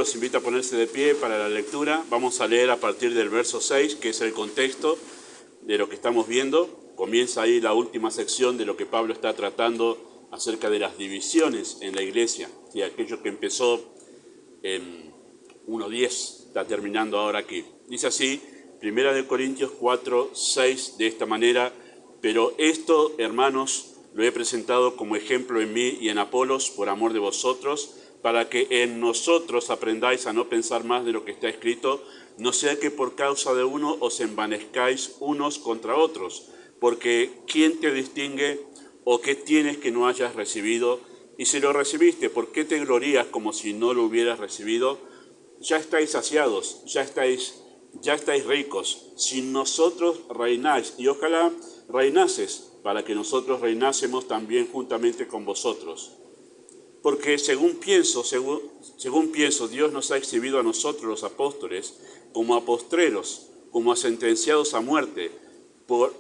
los invito a ponerse de pie para la lectura. Vamos a leer a partir del verso 6, que es el contexto de lo que estamos viendo. Comienza ahí la última sección de lo que Pablo está tratando acerca de las divisiones en la iglesia. Y aquello que empezó en 1:10, está terminando ahora aquí. Dice así, 1 Corintios 4:6, de esta manera: pero esto, hermanos, lo he presentado como ejemplo en mí y en Apolos por amor de vosotros, para que en nosotros aprendáis a no pensar más de lo que está escrito, no sea que por causa de uno os envanezcáis unos contra otros, porque ¿quién te distingue o qué tienes que no hayas recibido? Y si lo recibiste, ¿por qué te glorías como si no lo hubieras recibido? Ya estáis saciados, ya estáis ricos, si nosotros reináis, y ojalá reinases, para que nosotros reinásemos también juntamente con vosotros. Porque según pienso, Dios nos ha exhibido a nosotros los apóstoles como a postreros, como a sentenciados a muerte,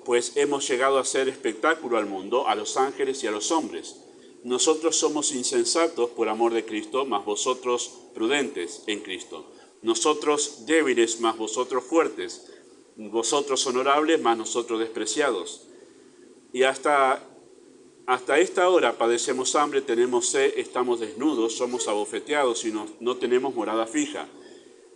pues hemos llegado a ser espectáculo al mundo, a los ángeles y a los hombres. Nosotros somos insensatos por amor de Cristo, mas vosotros prudentes en Cristo. Nosotros débiles, mas vosotros fuertes. Vosotros honorables, mas nosotros despreciados. Y hasta esta hora padecemos hambre, tenemos sed, estamos desnudos, somos abofeteados y no tenemos morada fija.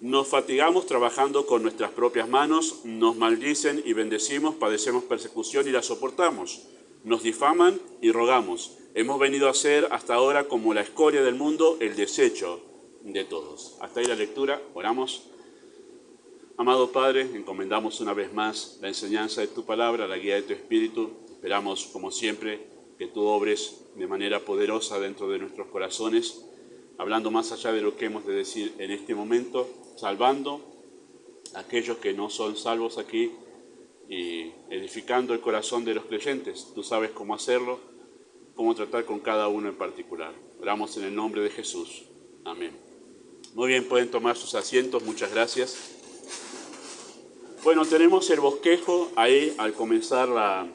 Nos fatigamos trabajando con nuestras propias manos, nos maldicen y bendecimos, padecemos persecución y la soportamos. Nos difaman y rogamos. Hemos venido a ser hasta ahora como la escoria del mundo, el desecho de todos. Hasta ahí la lectura, oramos. Amado Padre, encomendamos una vez más la enseñanza de tu palabra, la guía de tu Espíritu. Esperamos, como siempre, que tú obres de manera poderosa dentro de nuestros corazones, hablando más allá de lo que hemos de decir en este momento, salvando a aquellos que no son salvos aquí y edificando el corazón de los creyentes. Tú sabes cómo hacerlo, cómo tratar con cada uno en particular. Oramos en el nombre de Jesús. Amén. Muy bien, pueden tomar sus asientos. Muchas gracias. Bueno, tenemos el bosquejo ahí al comenzar la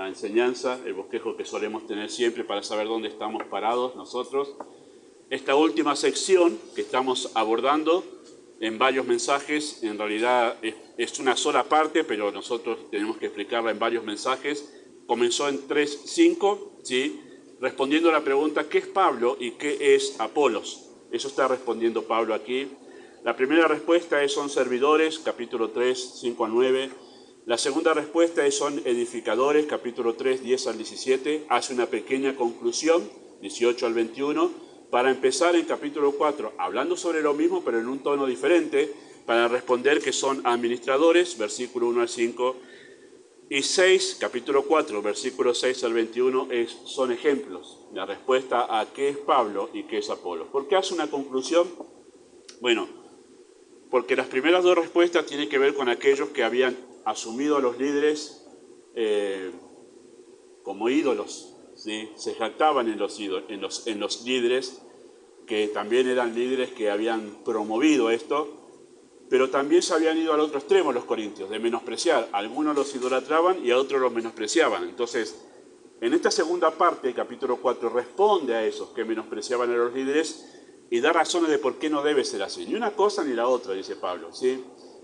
enseñanza, el bosquejo que solemos tener siempre para saber dónde estamos parados nosotros. Esta última sección que estamos abordando en varios mensajes, en realidad es una sola parte, pero nosotros tenemos que explicarla en varios mensajes. Comenzó en 3:5, ¿sí? Respondiendo a la pregunta, ¿qué es Pablo y qué es Apolos? Eso está respondiendo Pablo aquí. La primera respuesta es: son servidores, capítulo 3, 5-9. La segunda respuesta es: son edificadores, capítulo 3, 10-17. Hace una pequeña conclusión, 18-21, para empezar en capítulo 4, hablando sobre lo mismo, pero en un tono diferente, para responder que son administradores, versículo 1-5. Y 6, capítulo 4, versículo 6-21, son ejemplos. La respuesta a qué es Pablo y qué es Apolos. ¿Por qué hace una conclusión? Bueno, porque las primeras dos respuestas tienen que ver con aquellos que habían asumido a los líderes como ídolos, ¿sí? Se jactaban en los líderes, que también eran líderes que habían promovido esto, pero también se habían ido al otro extremo los corintios, de menospreciar. Algunos los idolatraban y a otros los menospreciaban. Entonces, en esta segunda parte, capítulo 4, responde a esos que menospreciaban a los líderes y da razones de por qué no debe ser así. Ni una cosa ni la otra, dice Pablo, ¿sí?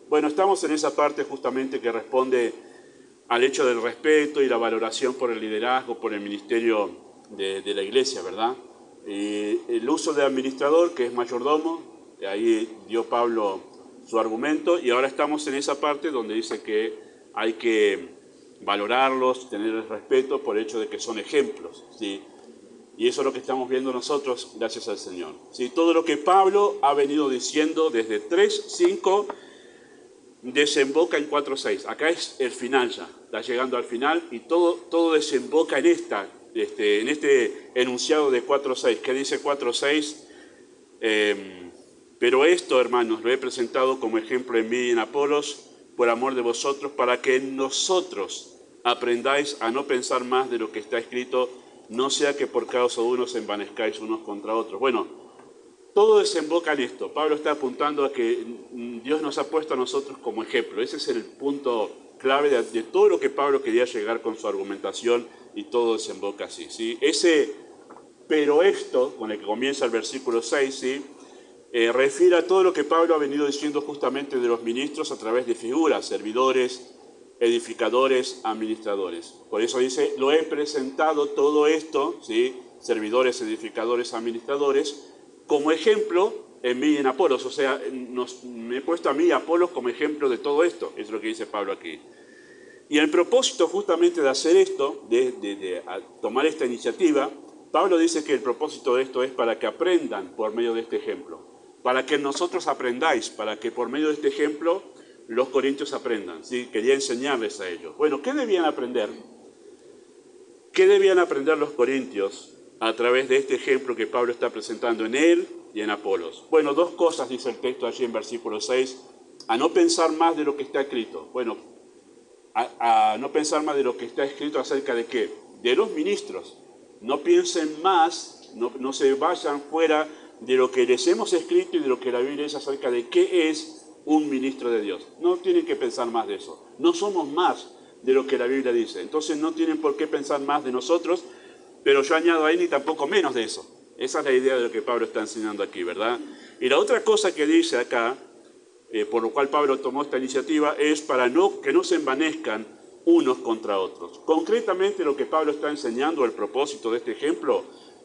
Bueno, estamos en esa parte justamente que responde al hecho del respeto y la valoración por el liderazgo, por el ministerio de la iglesia, ¿verdad? Y el uso de administrador, que es mayordomo, ahí dio Pablo su argumento, y ahora estamos en esa parte donde dice que hay que valorarlos, tener el respeto por el hecho de que son ejemplos, ¿sí? Y eso es lo que estamos viendo nosotros, gracias al Señor. ¿Sí? Todo lo que Pablo ha venido diciendo desde 3:5 desemboca en 4:6. Acá es el final ya, está llegando al final y todo desemboca en este enunciado de 4:6. ¿Qué dice 4:6? Pero esto, hermanos, lo he presentado como ejemplo en mí y en Apolos, por amor de vosotros, para que nosotros aprendáis a no pensar más de lo que está escrito, no sea que por causa de unos envanezcáis unos contra otros. Bueno, todo desemboca en esto. Pablo está apuntando a que Dios nos ha puesto a nosotros como ejemplo. Ese es el punto clave de todo lo que Pablo quería llegar con su argumentación, y todo desemboca así, ¿sí? Ese pero esto, con el que comienza el versículo 6, ¿sí? refiere a todo lo que Pablo ha venido diciendo justamente de los ministros a través de figuras, servidores, edificadores, administradores. Por eso dice, lo he presentado todo esto, ¿sí? Servidores, edificadores, administradores, como ejemplo en mí y en Apolos. O sea, me he puesto a mí y a Apolos como ejemplo de todo esto, es lo que dice Pablo aquí. Y el propósito justamente de hacer esto, de tomar esta iniciativa, Pablo dice que el propósito de esto es para que aprendan por medio de este ejemplo, para que nosotros aprendáis, para que por medio de este ejemplo los corintios aprendan, ¿sí? Quería enseñarles a ellos. Bueno, ¿qué debían aprender? ¿Qué debían aprender los corintios a través de este ejemplo que Pablo está presentando en él y en Apolos? Bueno, dos cosas dice el texto allí en versículo 6, a no pensar más de lo que está escrito. Bueno, a no pensar más de lo que está escrito acerca de qué, de los ministros. No piensen más, no se vayan fuera de lo que les hemos escrito y de lo que la Biblia dice acerca de qué es un ministro de Dios. No tienen que pensar más de eso. No somos más de lo que la Biblia dice. Entonces no tienen por qué pensar más de nosotros, pero yo añado ahí ni tampoco menos de eso. Esa es la idea de lo que Pablo está enseñando aquí, ¿verdad? Y la otra cosa que dice acá, por lo cual Pablo tomó esta iniciativa, es para que no se envanezcan unos contra otros. Concretamente lo que Pablo está enseñando, el propósito de este ejemplo,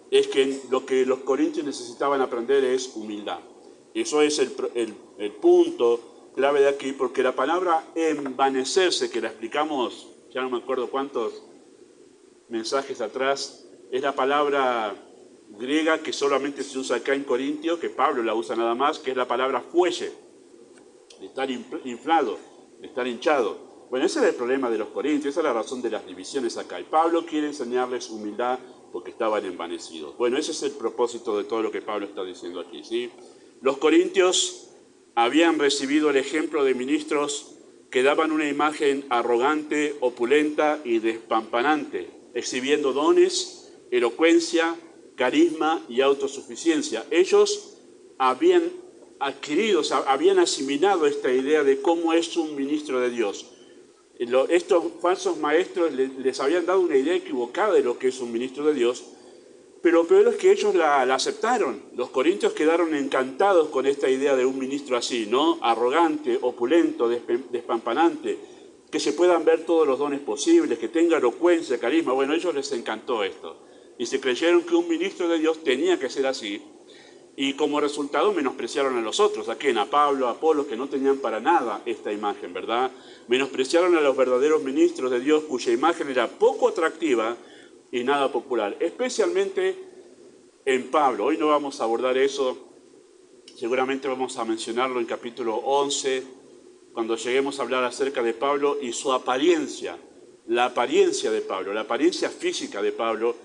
es que lo que los corintios necesitaban aprender es humildad. Eso es el punto clave de aquí, porque la palabra envanecerse, que la explicamos, ya no me acuerdo cuántos mensajes atrás, es la palabra griega que solamente se usa acá en Corintio, que Pablo la usa nada más, que es la palabra fuelle, de estar inflado, de estar hinchado. Bueno, ese era el problema de los corintios, esa es la razón de las divisiones acá. Y Pablo quiere enseñarles humildad porque estaban envanecidos. Bueno, ese es el propósito de todo lo que Pablo está diciendo aquí, ¿sí? Los corintios habían recibido el ejemplo de ministros que daban una imagen arrogante, opulenta y despampanante, exhibiendo dones, elocuencia, carisma y autosuficiencia. Ellos habían adquirido, o sea, habían asimilado esta idea de cómo es un ministro de Dios. Estos falsos maestros les habían dado una idea equivocada de lo que es un ministro de Dios, pero lo peor es que ellos la aceptaron. Los corintios quedaron encantados con esta idea de un ministro así, ¿no? Arrogante, opulento, despampanante, que se puedan ver todos los dones posibles, que tenga elocuencia, carisma. Bueno, a ellos les encantó esto. Y se creyeron que un ministro de Dios tenía que ser así. Y como resultado menospreciaron a los otros, a quién, a Pablo, a Apolos, que no tenían para nada esta imagen, ¿verdad? Menospreciaron a los verdaderos ministros de Dios cuya imagen era poco atractiva y nada popular, especialmente en Pablo. Hoy no vamos a abordar eso, seguramente vamos a mencionarlo en capítulo 11, cuando lleguemos a hablar acerca de Pablo y su apariencia, la apariencia de Pablo, la apariencia física de Pablo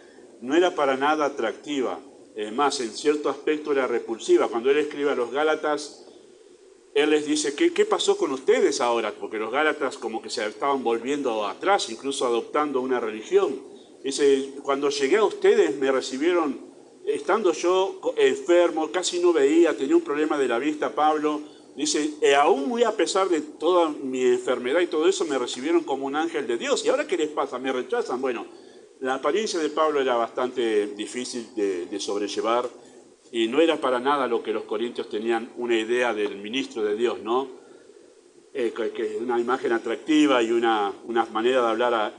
no era para nada atractiva. Más, en cierto aspecto era repulsiva. Cuando él escribe a los Gálatas, él les dice, ¿qué pasó con ustedes ahora? Porque los Gálatas como que se estaban volviendo atrás, incluso adoptando una religión. Dice, cuando llegué a ustedes me recibieron, estando yo enfermo, casi no veía, tenía un problema de la vista, Pablo. Dice, aún muy a pesar de toda mi enfermedad y todo eso, me recibieron como un ángel de Dios. ¿Y ahora qué les pasa? ¿Me rechazan? Bueno, la apariencia de Pablo era bastante difícil de sobrellevar y no era para nada lo que los corintios tenían una idea del ministro de Dios, ¿no? Que una imagen atractiva y una manera de hablar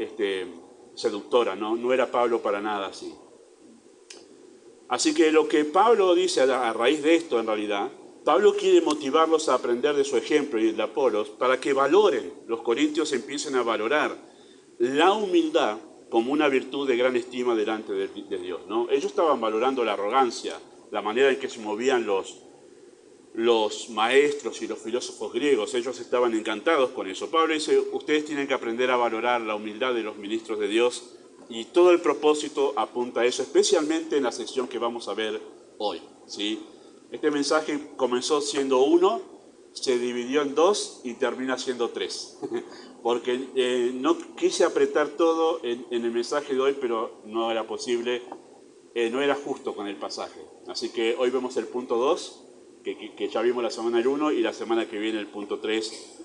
seductora, ¿no? No era Pablo para nada así. Así que lo que Pablo dice a raíz de esto, en realidad, Pablo quiere motivarlos a aprender de su ejemplo y de Apolos para que valoren, los corintios empiecen a valorar la humildad como una virtud de gran estima delante de Dios, ¿no? Ellos estaban valorando la arrogancia, la manera en que se movían los maestros y los filósofos griegos. Ellos estaban encantados con eso. Pablo dice, ustedes tienen que aprender a valorar la humildad de los ministros de Dios, y todo el propósito apunta a eso, especialmente en la sección que vamos a ver hoy, ¿sí? Este mensaje comenzó siendo uno, se dividió en dos y termina siendo tres. Porque no quise apretar todo en el mensaje de hoy, pero no era posible, no era justo con el pasaje. Así que hoy vemos el punto 2, que ya vimos la semana el 1, y la semana que viene el punto 3.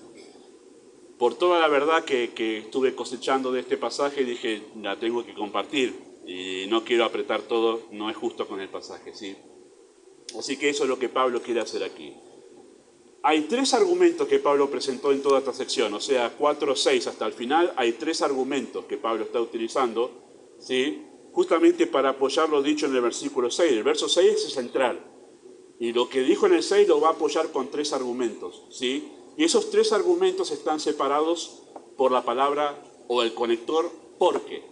Por toda la verdad que estuve cosechando de este pasaje, dije, la tengo que compartir, y no quiero apretar todo, no es justo con el pasaje, ¿sí? Así que eso es lo que Pablo quiere hacer aquí. Hay tres argumentos que Pablo presentó en toda esta sección, o sea, 4, 6 hasta el final, hay tres argumentos que Pablo está utilizando, ¿sí? Justamente para apoyar lo dicho en el versículo 6. El verso 6 es central, y lo que dijo en el 6 lo va a apoyar con tres argumentos, ¿sí? Y esos tres argumentos están separados por la palabra o el conector porque.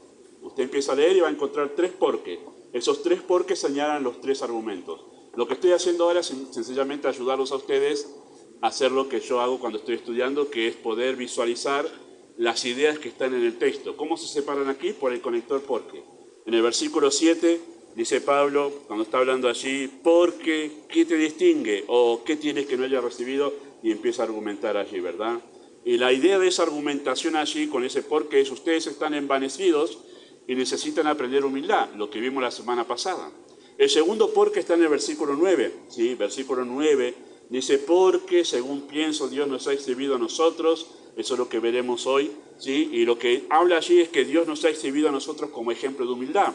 Usted empieza a leer y va a encontrar tres porque. Esos tres porque señalan los tres argumentos. Lo que estoy haciendo ahora es sencillamente ayudarlos a ustedes a hacer lo que yo hago cuando estoy estudiando, que es poder visualizar las ideas que están en el texto. ¿Cómo se separan aquí? Por el conector porque. En el versículo 7 dice Pablo, cuando está hablando allí, porque, ¿qué te distingue? O ¿qué tienes que no hayas recibido? Y empieza a argumentar allí, ¿verdad? Y la idea de esa argumentación allí, con ese porque, es ustedes están envanecidos y necesitan aprender humildad, lo que vimos la semana pasada. El segundo porque está en el versículo 9, ¿sí? Versículo 9 dice, porque según pienso Dios nos ha exhibido a nosotros, eso es lo que veremos hoy, ¿sí? Y lo que habla allí es que Dios nos ha exhibido a nosotros como ejemplo de humildad.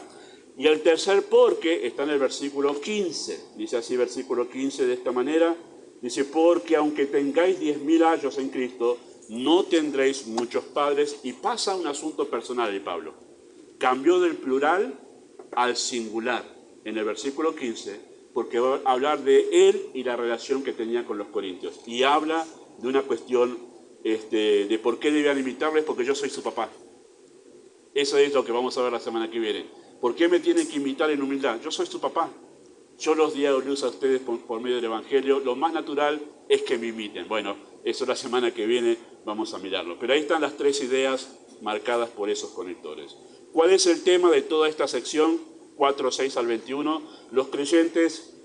Y el tercer porque está en el versículo 15, dice así versículo 15 de esta manera, dice, porque aunque tengáis 10.000 años en Cristo, no tendréis muchos padres, y pasa un asunto personal de Pablo. Cambió del plural al singular en el versículo 15, porque va a hablar de él y la relación que tenía con los corintios. Y habla de una cuestión de por qué debían imitarles, porque yo soy su papá. Eso es lo que vamos a ver la semana que viene. ¿Por qué me tienen que imitar en humildad? Yo soy su papá. Yo los di a luz a ustedes por medio del Evangelio. Lo más natural es que me imiten. Bueno, eso la semana que viene vamos a mirarlo. Pero ahí están las tres ideas marcadas por esos conectores. ¿Cuál es el tema de toda esta sección? 4, 6 al 21. Los creyentes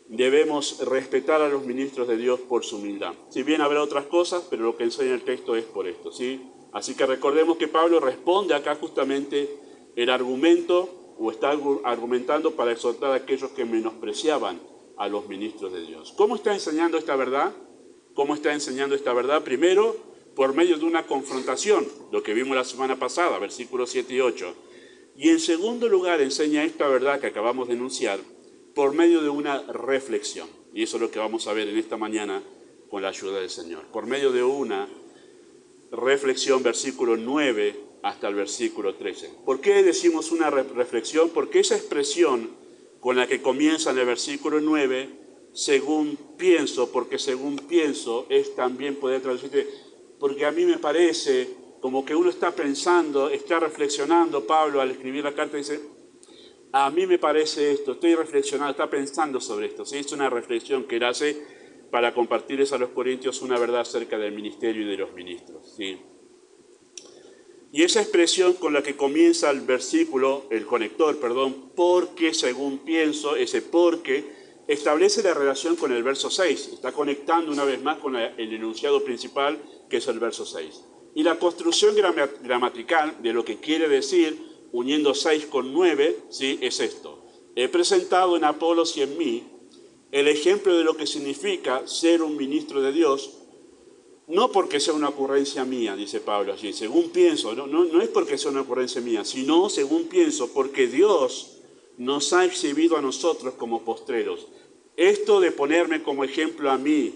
debemos respetar a los ministros de Dios por su humildad. Si bien habrá otras cosas, pero lo que enseña el texto es por esto, ¿sí? Así que recordemos que Pablo responde acá justamente el argumento, o está argumentando para exhortar a aquellos que menospreciaban a los ministros de Dios. ¿Cómo está enseñando esta verdad? ¿Cómo está enseñando esta verdad? Primero, por medio de una confrontación, lo que vimos la semana pasada, versículos 7 y 8. Y en segundo lugar, enseña esta verdad que acabamos de enunciar por medio de una reflexión. Y eso es lo que vamos a ver en esta mañana con la ayuda del Señor. Por medio de una reflexión, versículo 9 hasta el versículo 13. ¿Por qué decimos una reflexión? Porque esa expresión con la que comienza en el versículo 9, según pienso, porque según pienso, es también poder traducirse, porque a mí me parece, como que uno está pensando, está reflexionando. Pablo al escribir la carta dice, a mí me parece esto, estoy reflexionando, está pensando sobre esto. ¿Sí? Es una reflexión que él hace para compartirles a los corintios una verdad acerca del ministerio y de los ministros. ¿Sí? Y esa expresión con la que comienza el versículo, el conector, perdón, porque según pienso, ese porque, establece la relación con el verso 6. Está conectando una vez más con el enunciado principal, que es el verso 6. Y la construcción gramatical de lo que quiere decir, uniendo 6 con 9, ¿sí? Es esto. He presentado en Apolos y en mí el ejemplo de lo que significa ser un ministro de Dios, no porque sea una ocurrencia mía, dice Pablo allí, según pienso, no es porque sea una ocurrencia mía, sino según pienso, porque Dios nos ha exhibido a nosotros como postreros. Esto de ponerme como ejemplo a mí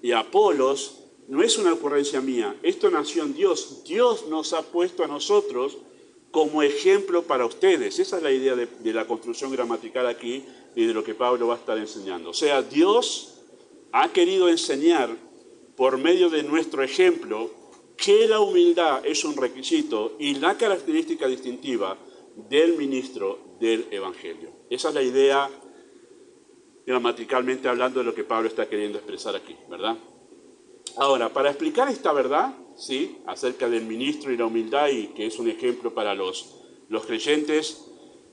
y a Apolos no es una ocurrencia mía, esto nació en Dios. Dios nos ha puesto a nosotros como ejemplo para ustedes. Esa es la idea de la construcción gramatical aquí y de lo que Pablo va a estar enseñando. O sea, Dios ha querido enseñar por medio de nuestro ejemplo que la humildad es un requisito y la característica distintiva del ministro del Evangelio. Esa es la idea, gramaticalmente hablando, de lo que Pablo está queriendo expresar aquí, ¿verdad? Ahora, para explicar esta verdad, ¿sí?, acerca del ministro y la humildad, y que es un ejemplo para los creyentes,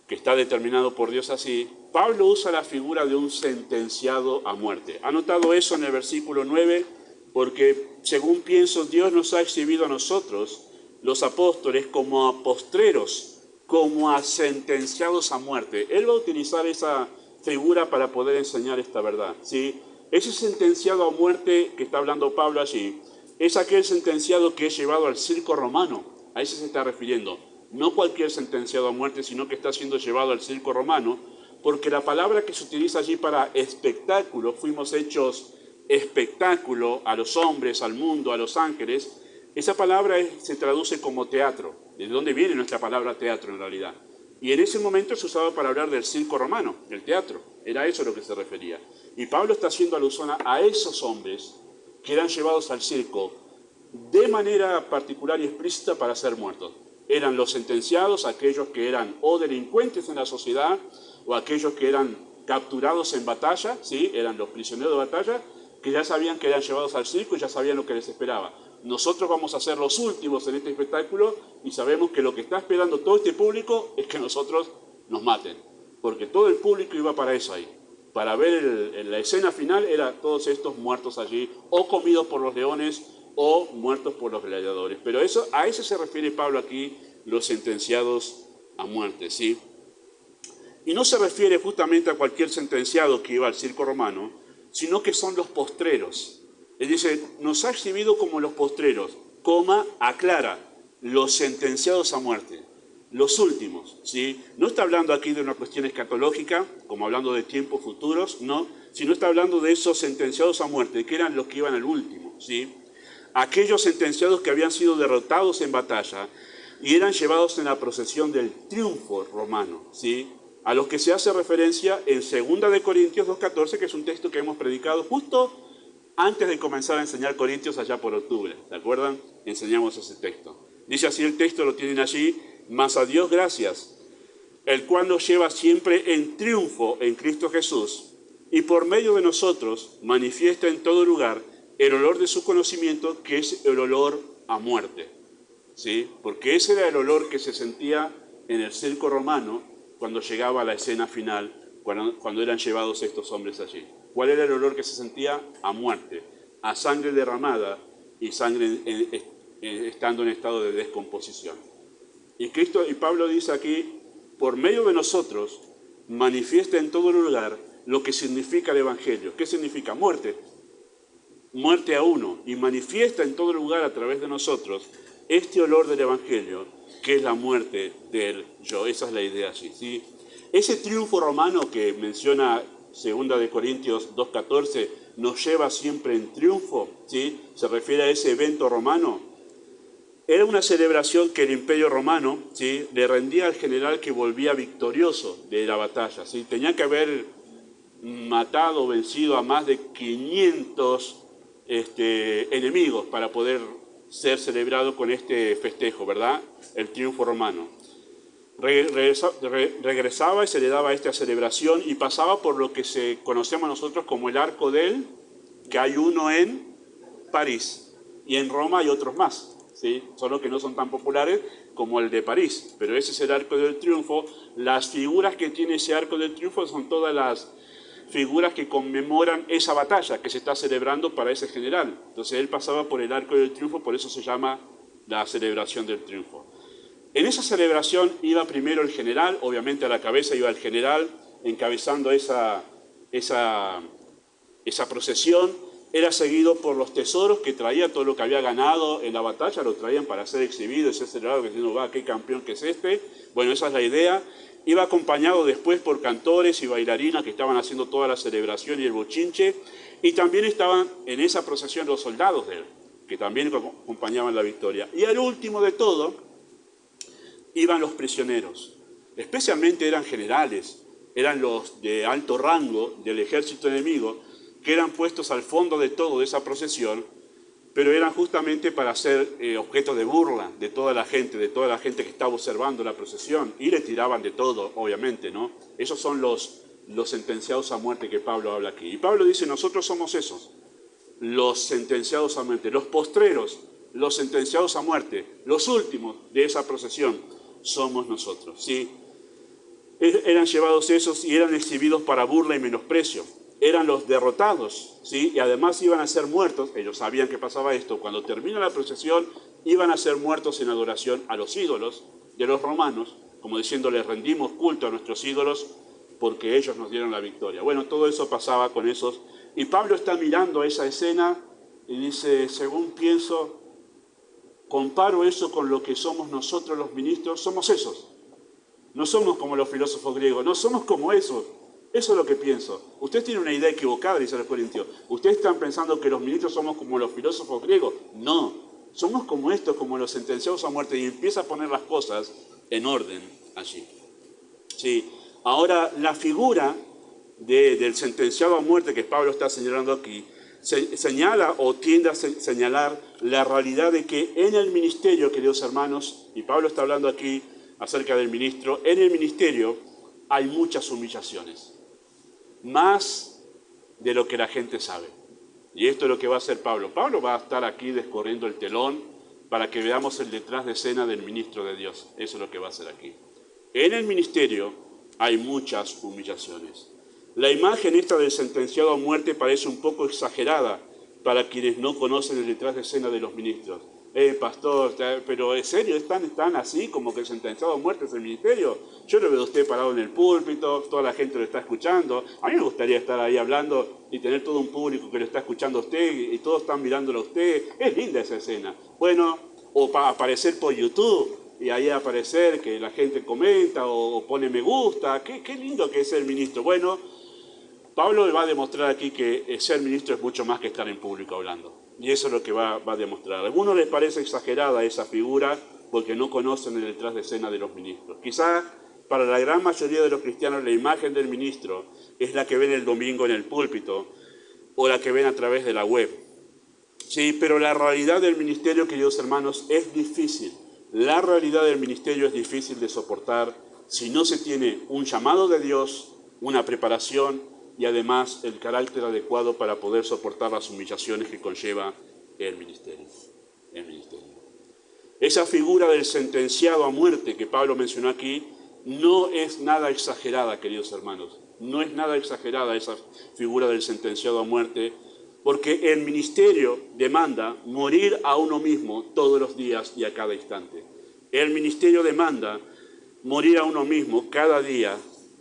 que está determinado por Dios así, Pablo usa la figura de un sentenciado a muerte. ¿Ha notado eso en el versículo 9? Porque, según pienso, Dios nos ha exhibido a nosotros, los apóstoles, como a postreros, como a sentenciados a muerte. Él va a utilizar esa figura para poder enseñar esta verdad, ¿sí? Ese sentenciado a muerte que está hablando Pablo allí, es aquel sentenciado que es llevado al circo romano. A ese se está refiriendo. No cualquier sentenciado a muerte, sino que está siendo llevado al circo romano, porque la palabra que se utiliza allí para espectáculo, fuimos hechos espectáculo a los hombres, al mundo, a los ángeles, esa palabra se traduce como teatro, de dónde viene nuestra palabra teatro en realidad. Y en ese momento se usaba para hablar del circo romano, del teatro, era eso a lo que se refería. Y Pablo está haciendo alusión a esos hombres que eran llevados al circo de manera particular y explícita para ser muertos. Eran los sentenciados, aquellos que eran o delincuentes en la sociedad, o aquellos que eran capturados en batalla, ¿sí? Eran los prisioneros de batalla, que ya sabían que eran llevados al circo y ya sabían lo que les esperaba. Nosotros vamos a ser los últimos en este espectáculo y sabemos que lo que está esperando todo este público es que nosotros nos maten, porque todo el público iba para eso ahí. Para ver la escena final, eran todos estos muertos allí, o comidos por los leones, o muertos por los gladiadores. Pero a eso se refiere Pablo aquí, los sentenciados a muerte, ¿sí? Y no se refiere justamente a cualquier sentenciado que iba al circo romano, sino que son los postreros. Él dice, nos ha exhibido como los postreros, aclara, los sentenciados a muerte, los últimos, ¿sí? No está hablando aquí de una cuestión escatológica, como hablando de tiempos futuros, no, sino está hablando de esos sentenciados a muerte, que eran los que iban al último, ¿sí? Aquellos sentenciados que habían sido derrotados en batalla y eran llevados en la procesión del triunfo romano, ¿sí? A los que se hace referencia en 2 de Corintios 2:14, que es un texto que hemos predicado justo antes de comenzar a enseñar Corintios allá por octubre, ¿se acuerdan? Enseñamos ese texto. Dice así el texto, lo tienen allí, mas a Dios gracias, el cual nos lleva siempre en triunfo en Cristo Jesús, y por medio de nosotros manifiesta en todo lugar el olor de su conocimiento, que es el olor a muerte, ¿sí? Porque ese era el olor que se sentía en el circo romano cuando llegaba a la escena final, cuando eran llevados estos hombres allí. ¿Cuál era el olor que se sentía? A muerte, a sangre derramada y sangre estando en estado de descomposición. Y Pablo dice aquí, por medio de nosotros, manifiesta en todo lugar lo que significa el Evangelio. ¿Qué significa? Muerte. Muerte a uno. Y manifiesta en todo lugar a través de nosotros este olor del Evangelio, que es la muerte del yo. Esa es la idea allí, ¿sí? Ese triunfo romano que menciona 2 de Corintios 2:14, nos lleva siempre en triunfo, ¿sí? Se refiere a ese evento romano. Era una celebración que el Imperio Romano, ¿sí?, le rendía al general que volvía victorioso de la batalla, ¿sí? Tenía que haber matado o vencido a más de 500 enemigos para poder ser celebrado con este festejo, ¿verdad? El triunfo romano. Regresaba y se le daba esta celebración y pasaba por lo que conocemos nosotros como el Arco del, que hay uno en París y en Roma hay otros más, ¿sí? Solo que no son tan populares como el de París, pero ese es el Arco del Triunfo. Las figuras que tiene ese Arco del Triunfo son todas las figuras que conmemoran esa batalla que se está celebrando para ese general. Entonces él pasaba por el Arco del Triunfo, por eso se llama la celebración del triunfo. En esa celebración iba primero el general, obviamente a la cabeza iba el general encabezando esa procesión. Era seguido por los tesoros que traía, todo lo que había ganado en la batalla, lo traían para ser exhibido y ser celebrado, diciendo, va, qué campeón que es este. Bueno, esa es la idea. Iba acompañado después por cantores y bailarinas que estaban haciendo toda la celebración y el bochinche. Y también estaban en esa procesión los soldados de él, que también acompañaban la victoria. Y al último de todo iban los prisioneros, especialmente eran generales, eran los de alto rango del ejército enemigo, que eran puestos al fondo de todo de esa procesión, pero eran justamente para ser objeto de burla de toda la gente que estaba observando la procesión, y le tiraban de todo, obviamente, ¿no? Esos son los sentenciados a muerte que Pablo habla aquí. Y Pablo dice, nosotros somos esos, los sentenciados a muerte, los postreros, los sentenciados a muerte, los últimos de esa procesión, somos nosotros, ¿sí? Eran llevados esos y eran exhibidos para burla y menosprecio. Eran los derrotados, ¿sí? Y además iban a ser muertos, ellos sabían que pasaba esto, cuando termina la procesión iban a ser muertos en adoración a los ídolos de los romanos, como diciendo, les rendimos culto a nuestros ídolos porque ellos nos dieron la victoria. Bueno, todo eso pasaba con esos. Y Pablo está mirando esa escena y dice, según pienso, comparo eso con lo que somos nosotros los ministros, somos esos. No somos como los filósofos griegos, no somos como eso. Eso es lo que pienso. Usted tiene una idea equivocada, dice los Corintios. Ustedes están pensando que los ministros somos como los filósofos griegos. No, somos como estos, como los sentenciados a muerte. Y empieza a poner las cosas en orden allí. Sí. Ahora, la figura del sentenciado a muerte que Pablo está señalando aquí, señala o tiende a señalar la realidad de que en el ministerio, queridos hermanos, y Pablo está hablando aquí acerca del ministro, en el ministerio hay muchas humillaciones, más de lo que la gente sabe. Y esto es lo que va a hacer Pablo. Pablo va a estar aquí descorriendo el telón para que veamos el detrás de escena del ministro de Dios. Eso es lo que va a hacer aquí. En el ministerio hay muchas humillaciones. La imagen esta del sentenciado a muerte parece un poco exagerada para quienes no conocen el detrás de escena de los ministros. Pastor, pero ¿en serio están así como que el sentenciado a muerte es el ministerio? Yo lo veo a usted parado en el púlpito, toda la gente lo está escuchando. A mí me gustaría estar ahí hablando y tener todo un público que lo está escuchando a usted y todos están mirándolo a usted. Es linda esa escena. Bueno, o para aparecer por YouTube y ahí aparecer que la gente comenta o pone me gusta. Qué lindo que es el ministro. Bueno, Pablo va a demostrar aquí que ser ministro es mucho más que estar en público hablando. Y eso es lo que va a demostrar. A algunos les parece exagerada esa figura porque no conocen el detrás de escena de los ministros. Quizá para la gran mayoría de los cristianos la imagen del ministro es la que ven el domingo en el púlpito o la que ven a través de la web. Sí, pero la realidad del ministerio, queridos hermanos, es difícil. La realidad del ministerio es difícil de soportar si no se tiene un llamado de Dios, una preparación y además el carácter adecuado para poder soportar las humillaciones que conlleva el ministerio. Esa figura del sentenciado a muerte que Pablo mencionó aquí no es nada exagerada, queridos hermanos. No es nada exagerada esa figura del sentenciado a muerte, porque el ministerio demanda morir a uno mismo todos los días y a cada instante. El ministerio demanda morir a uno mismo cada día,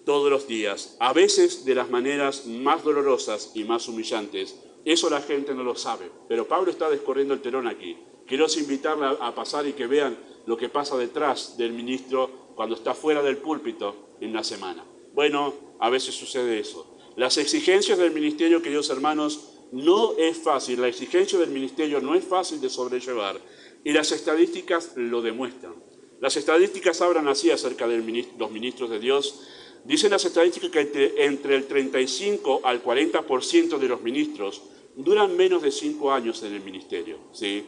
todos los días, a veces de las maneras más dolorosas y más humillantes. Eso la gente no lo sabe, pero Pablo está descorriendo el telón aquí. Quiero invitarla a pasar y que vean lo que pasa detrás del ministro cuando está fuera del púlpito en la semana. Bueno, a veces sucede eso. Las exigencias del ministerio, queridos hermanos, no es fácil. La exigencia del ministerio no es fácil de sobrellevar y las estadísticas lo demuestran. Las estadísticas hablan así acerca de los ministros de Dios. Dicen las estadísticas que entre el 35 al 40% de los ministros duran menos de 5 años en el ministerio, ¿sí?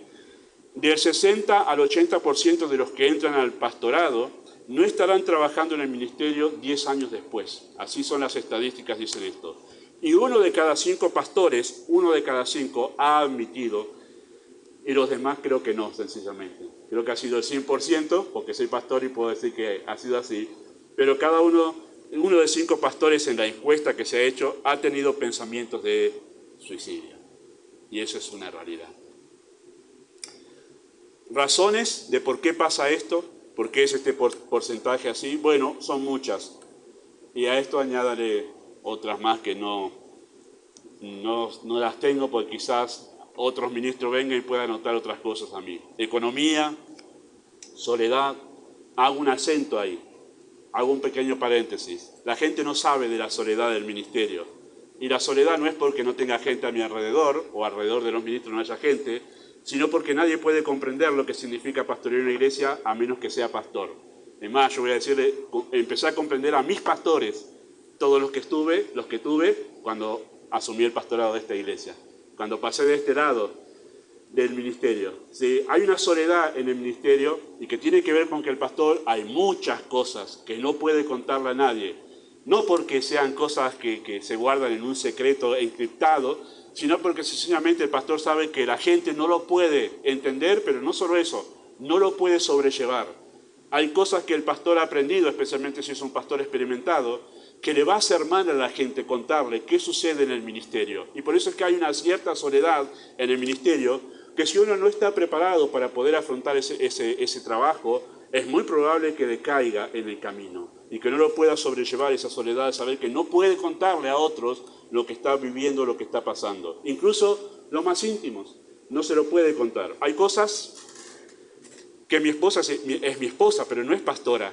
Del 60 al 80% de los que entran al pastorado no estarán trabajando en el ministerio 10 años después. Así son las estadísticas, dicen esto. Y 1 de cada 5 pastores, 1 de cada 5 ha admitido, y los demás creo que no, sencillamente. Creo que ha sido el 100%, porque soy pastor y puedo decir que ha sido así, pero cada uno de 5 pastores en la encuesta que se ha hecho ha tenido pensamientos de suicidio. Y eso es una realidad. ¿Razones de por qué pasa esto? ¿Por qué es este porcentaje así? Bueno, son muchas. Y a esto añádale otras más que no las tengo, porque quizás otros ministros vengan y puedan anotar otras cosas a mí. Economía, soledad, hago un acento ahí. Hago un pequeño paréntesis. La gente no sabe de la soledad del ministerio. Y la soledad no es porque no tenga gente a mi alrededor, o alrededor de los ministros no haya gente, sino porque nadie puede comprender lo que significa pastorear una iglesia a menos que sea pastor. Es más, yo voy a decirle, empecé a comprender a mis pastores, todos los que tuve cuando asumí el pastorado de esta iglesia, cuando pasé de este lado del ministerio. ¿Sí? Hay una soledad en el ministerio y que tiene que ver con que el pastor hay muchas cosas que no puede contarle a nadie, no porque sean cosas que se guardan en un secreto encriptado, sino porque sencillamente el pastor sabe que la gente no lo puede entender, pero no solo eso, no lo puede sobrellevar. Hay cosas que el pastor ha aprendido, especialmente si es un pastor experimentado, que le va a hacer mal a la gente contarle qué sucede en el ministerio. Y por eso es que hay una cierta soledad en el ministerio, que si uno no está preparado para poder afrontar ese trabajo, es muy probable que decaiga en el camino y que no lo pueda sobrellevar esa soledad de saber que no puede contarle a otros lo que está viviendo, lo que está pasando. Incluso los más íntimos, no se lo puede contar. Hay cosas que mi esposa es mi esposa, pero no es pastora.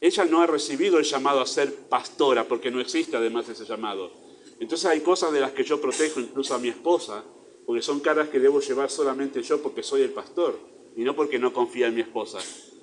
Ella no ha recibido el llamado a ser pastora, porque no existe además ese llamado. Entonces hay cosas de las que yo protejo incluso a mi esposa, porque son cargas que debo llevar solamente yo porque soy el pastor, y no porque no confía en mi esposa,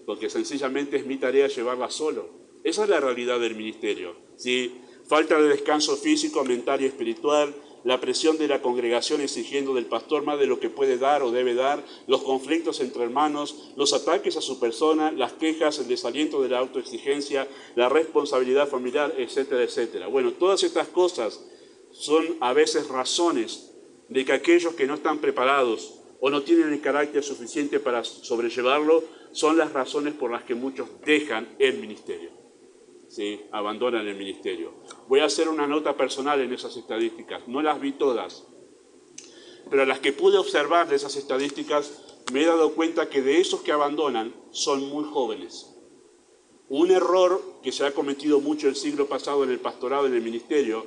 porque sencillamente es mi tarea llevarla solo. Esa es la realidad del ministerio, ¿sí? Falta de descanso físico, mental y espiritual, la presión de la congregación exigiendo del pastor más de lo que puede dar o debe dar, los conflictos entre hermanos, los ataques a su persona, las quejas, el desaliento de la autoexigencia, la responsabilidad familiar, etcétera, etcétera. Bueno, todas estas cosas son a veces razones de que aquellos que no están preparados o no tienen el carácter suficiente para sobrellevarlo, son las razones por las que muchos dejan el ministerio. ¿Sí? Abandonan el ministerio. Voy a hacer una nota personal en esas estadísticas. No las vi todas, pero las que pude observar de esas estadísticas me he dado cuenta que de esos que abandonan son muy jóvenes. Un error que se ha cometido mucho el siglo pasado en el pastorado, en el ministerio,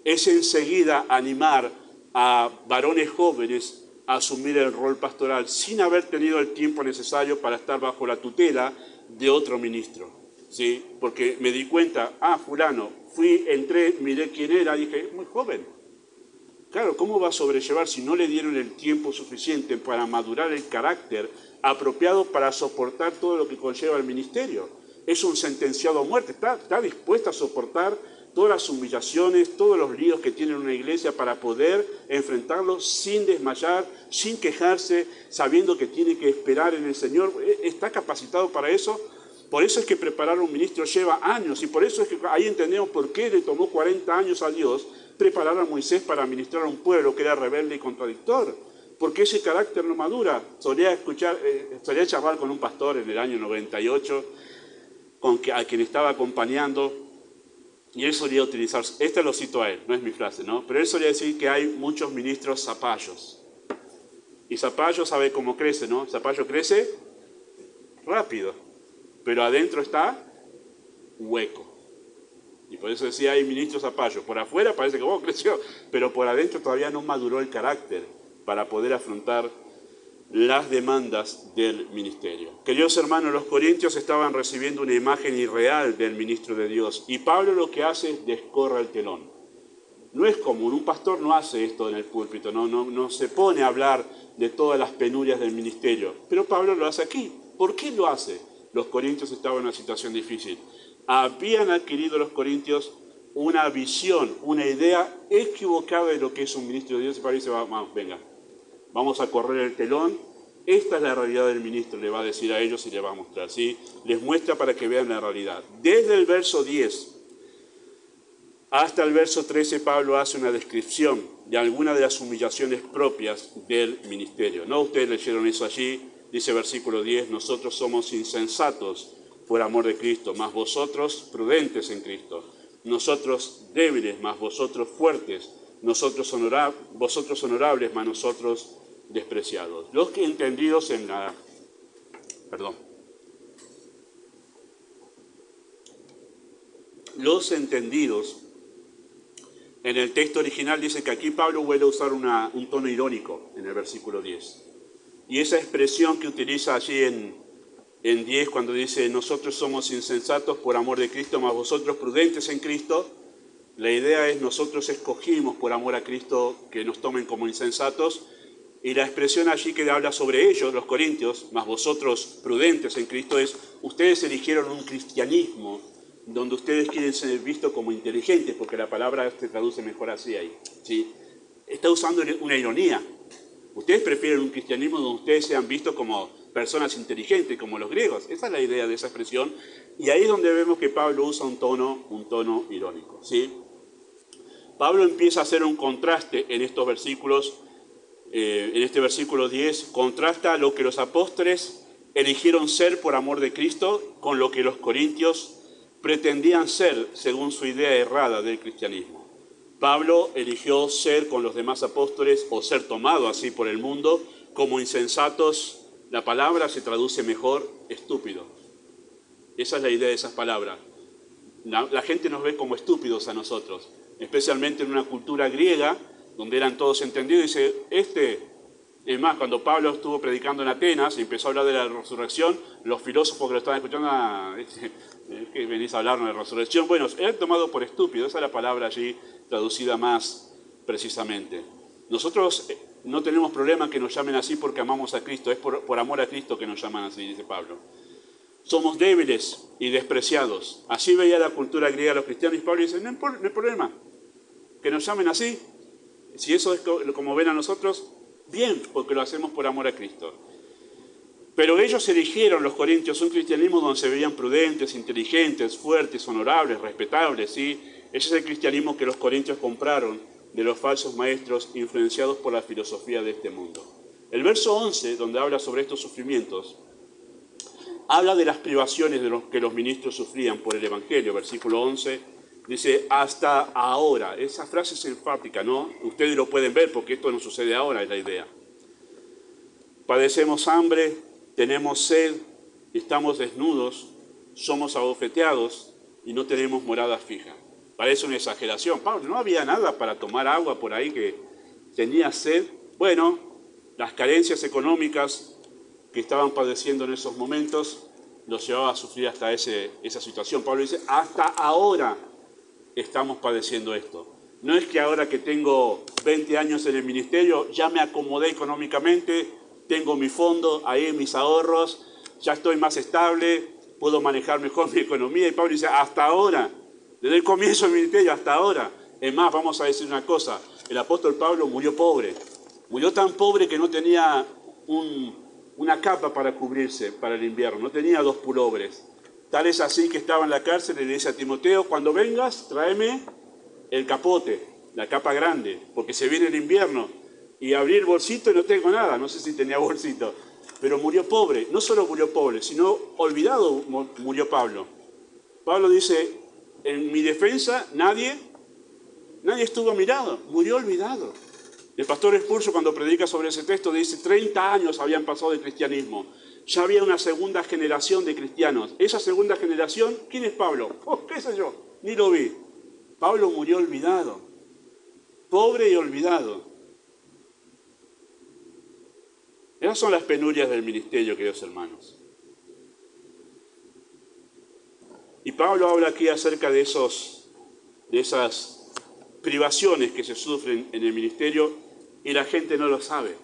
es enseguida animar a varones jóvenes a asumir el rol pastoral sin haber tenido el tiempo necesario para estar bajo la tutela de otro ministro. ¿Sí? Porque me di cuenta, fulano, entré, miré quién era, dije, muy joven. Claro, ¿cómo va a sobrellevar si no le dieron el tiempo suficiente para madurar el carácter apropiado para soportar todo lo que conlleva el ministerio? Es un sentenciado a muerte, está dispuesto a soportar todas las humillaciones, todos los líos que tiene una iglesia para poder enfrentarlos sin desmayar, sin quejarse, sabiendo que tiene que esperar en el Señor. ¿Está capacitado para eso? Por eso es que preparar un ministro lleva años, y por eso es que ahí entendemos por qué le tomó 40 años a Dios preparar a Moisés para administrar a un pueblo que era rebelde y contradictor. Porque ese carácter no madura. Solía charlar con un pastor en el año 98, a quien estaba acompañando, y él solía utilizar, este lo cito a él, no es mi frase, ¿no? Pero él solía decir que hay muchos ministros zapallos. Y zapallo sabe cómo crece, ¿no? Zapallo crece rápido, pero adentro está hueco. Y por eso decía, hay ministros zapallos. Por afuera parece que creció, pero por adentro todavía no maduró el carácter para poder afrontar las demandas del ministerio. Queridos hermanos, los corintios estaban recibiendo una imagen irreal del ministro de Dios, y Pablo lo que hace es descorre el telón. No es común, un pastor no hace esto en el púlpito, no se pone a hablar de todas las penurias del ministerio, pero Pablo lo hace aquí. ¿Por qué lo hace? Los corintios estaban en una situación difícil. Habían adquirido los corintios una visión, una idea equivocada de lo que es un ministro de Dios, y Pablo dice, venga, vamos a correr el telón, esta es la realidad del ministro, le va a decir a ellos y le va a mostrar, ¿sí? Les muestra para que vean la realidad. Desde el verso 10 hasta el verso 13, Pablo hace una descripción de algunas de las humillaciones propias del ministerio. ¿No? Ustedes leyeron eso allí, dice versículo 10, nosotros somos insensatos por amor de Cristo, mas vosotros prudentes en Cristo, nosotros débiles, mas vosotros fuertes, vosotros honorables, mas nosotros despreciados. Los que entendidos en la... Los entendidos en el texto original dice que aquí Pablo vuelve a usar un tono irónico en el versículo 10. Y esa expresión que utiliza allí en 10 cuando dice nosotros somos insensatos por amor de Cristo, mas vosotros prudentes en Cristo, la idea es nosotros escogimos por amor a Cristo que nos tomen como insensatos, y la expresión allí que habla sobre ellos, los corintios, mas vosotros prudentes en Cristo, es ustedes eligieron un cristianismo donde ustedes quieren ser vistos como inteligentes, porque la palabra se traduce mejor así ahí, ¿sí? Está usando una ironía. Ustedes prefieren un cristianismo donde ustedes sean vistos como personas inteligentes, como los griegos. Esa es la idea de esa expresión, y ahí es donde vemos que Pablo usa un tono irónico, ¿sí? Pablo empieza a hacer un contraste en estos versículos. En este versículo 10 contrasta lo que los apóstoles eligieron ser por amor de Cristo con lo que los corintios pretendían ser según su idea errada del cristianismo. Pablo eligió ser con los demás apóstoles, o ser tomado así por el mundo, como insensatos. La palabra se traduce mejor, estúpido. Esa es la idea de esas palabras. La gente nos ve como estúpidos a nosotros, especialmente en una cultura griega, donde eran todos entendidos, y dice, Es más, cuando Pablo estuvo predicando en Atenas y empezó a hablar de la resurrección, los filósofos que lo estaban escuchando, ¿qué venís a hablarnos de resurrección? Bueno, eran tomados por estúpidos, esa es la palabra allí traducida más precisamente. Nosotros no tenemos problema que nos llamen así porque amamos a Cristo, es por amor a Cristo que nos llaman así, dice Pablo. Somos débiles y despreciados. Así veía la cultura griega a los cristianos y Pablo dice, no hay problema, que nos llamen así. Si eso es como ven a nosotros, bien, porque lo hacemos por amor a Cristo. Pero ellos eligieron, los corintios, un cristianismo donde se veían prudentes, inteligentes, fuertes, honorables, respetables, ¿sí? Ese es el cristianismo que los corintios compraron de los falsos maestros influenciados por la filosofía de este mundo. El verso 11, donde habla sobre estos sufrimientos, habla de las privaciones de los que los ministros sufrían por el Evangelio. Versículo 11 dice, hasta ahora. Esa frase es enfática, ¿no? Ustedes lo pueden ver porque esto no sucede ahora, es la idea. Padecemos hambre, tenemos sed, estamos desnudos, somos abofeteados y no tenemos morada fija. Parece una exageración. Pablo, no había nada para tomar agua por ahí que tenía sed. Bueno, las carencias económicas que estaban padeciendo en esos momentos los llevaba a sufrir hasta esa situación. Pablo dice, hasta ahora estamos padeciendo esto. No es que ahora que tengo 20 años en el ministerio, ya me acomodé económicamente, tengo mi fondo, ahí mis ahorros, ya estoy más estable, puedo manejar mejor mi economía. Y Pablo dice, hasta ahora, desde el comienzo del ministerio hasta ahora. Es más, vamos a decir una cosa, el apóstol Pablo murió pobre. Murió tan pobre que no tenía una capa para cubrirse para el invierno, no tenía 2 pulobres. Tal es así que estaba en la cárcel y le dice a Timoteo, cuando vengas, tráeme el capote, la capa grande, porque se viene el invierno. Y abrí el bolsito y no tengo nada, no sé si tenía bolsito. Pero murió pobre, no solo murió pobre, sino olvidado murió Pablo. Pablo dice, en mi defensa nadie estuvo mirado, murió olvidado. El pastor Spurgeon, cuando predica sobre ese texto, dice 30 años habían pasado del cristianismo. Ya había una segunda generación de cristianos. Esa segunda generación, ¿quién es Pablo? Oh, qué sé yo, ni lo vi. Pablo murió olvidado, pobre y olvidado. Esas son las penurias del ministerio, queridos hermanos. Y Pablo habla aquí acerca de esas privaciones que se sufren en el ministerio y la gente no lo sabe.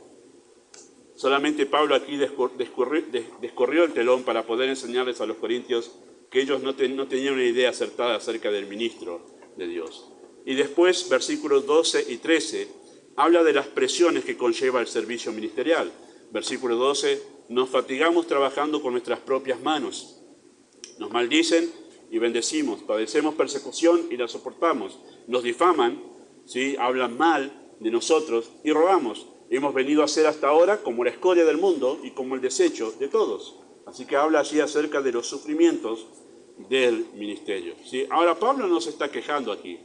Solamente Pablo aquí descorrió el telón para poder enseñarles a los corintios que ellos no tenían una idea acertada acerca del ministro de Dios. Y después, versículos 12 y 13, habla de las presiones que conlleva el servicio ministerial. Versículo 12, nos fatigamos trabajando con nuestras propias manos. Nos maldicen y bendecimos, padecemos persecución y la soportamos. Nos difaman, ¿sí? Hablan mal de nosotros y robamos. Hemos venido a ser hasta ahora como la escoria del mundo y como el desecho de todos. Así que habla allí acerca de los sufrimientos del ministerio, ¿sí? Ahora Pablo no se está quejando aquí,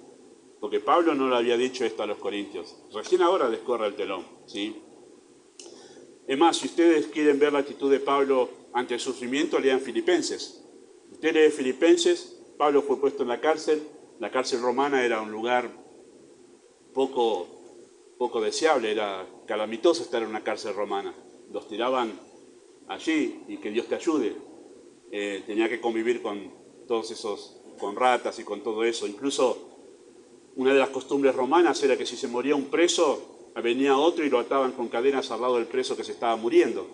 porque Pablo no le había dicho esto a los corintios. Recién ahora descorre el telón, ¿sí? Es más, si ustedes quieren ver la actitud de Pablo ante el sufrimiento, lean Filipenses. Usted lee Filipenses, Pablo fue puesto en la cárcel romana era un lugar poco deseable, era calamitoso estar en una cárcel romana. Los tiraban allí y que Dios te ayude. Tenía que convivir con todos esos, con ratas y con todo eso. Incluso una de las costumbres romanas era que si se moría un preso, venía otro y lo ataban con cadenas al lado del preso que se estaba muriendo,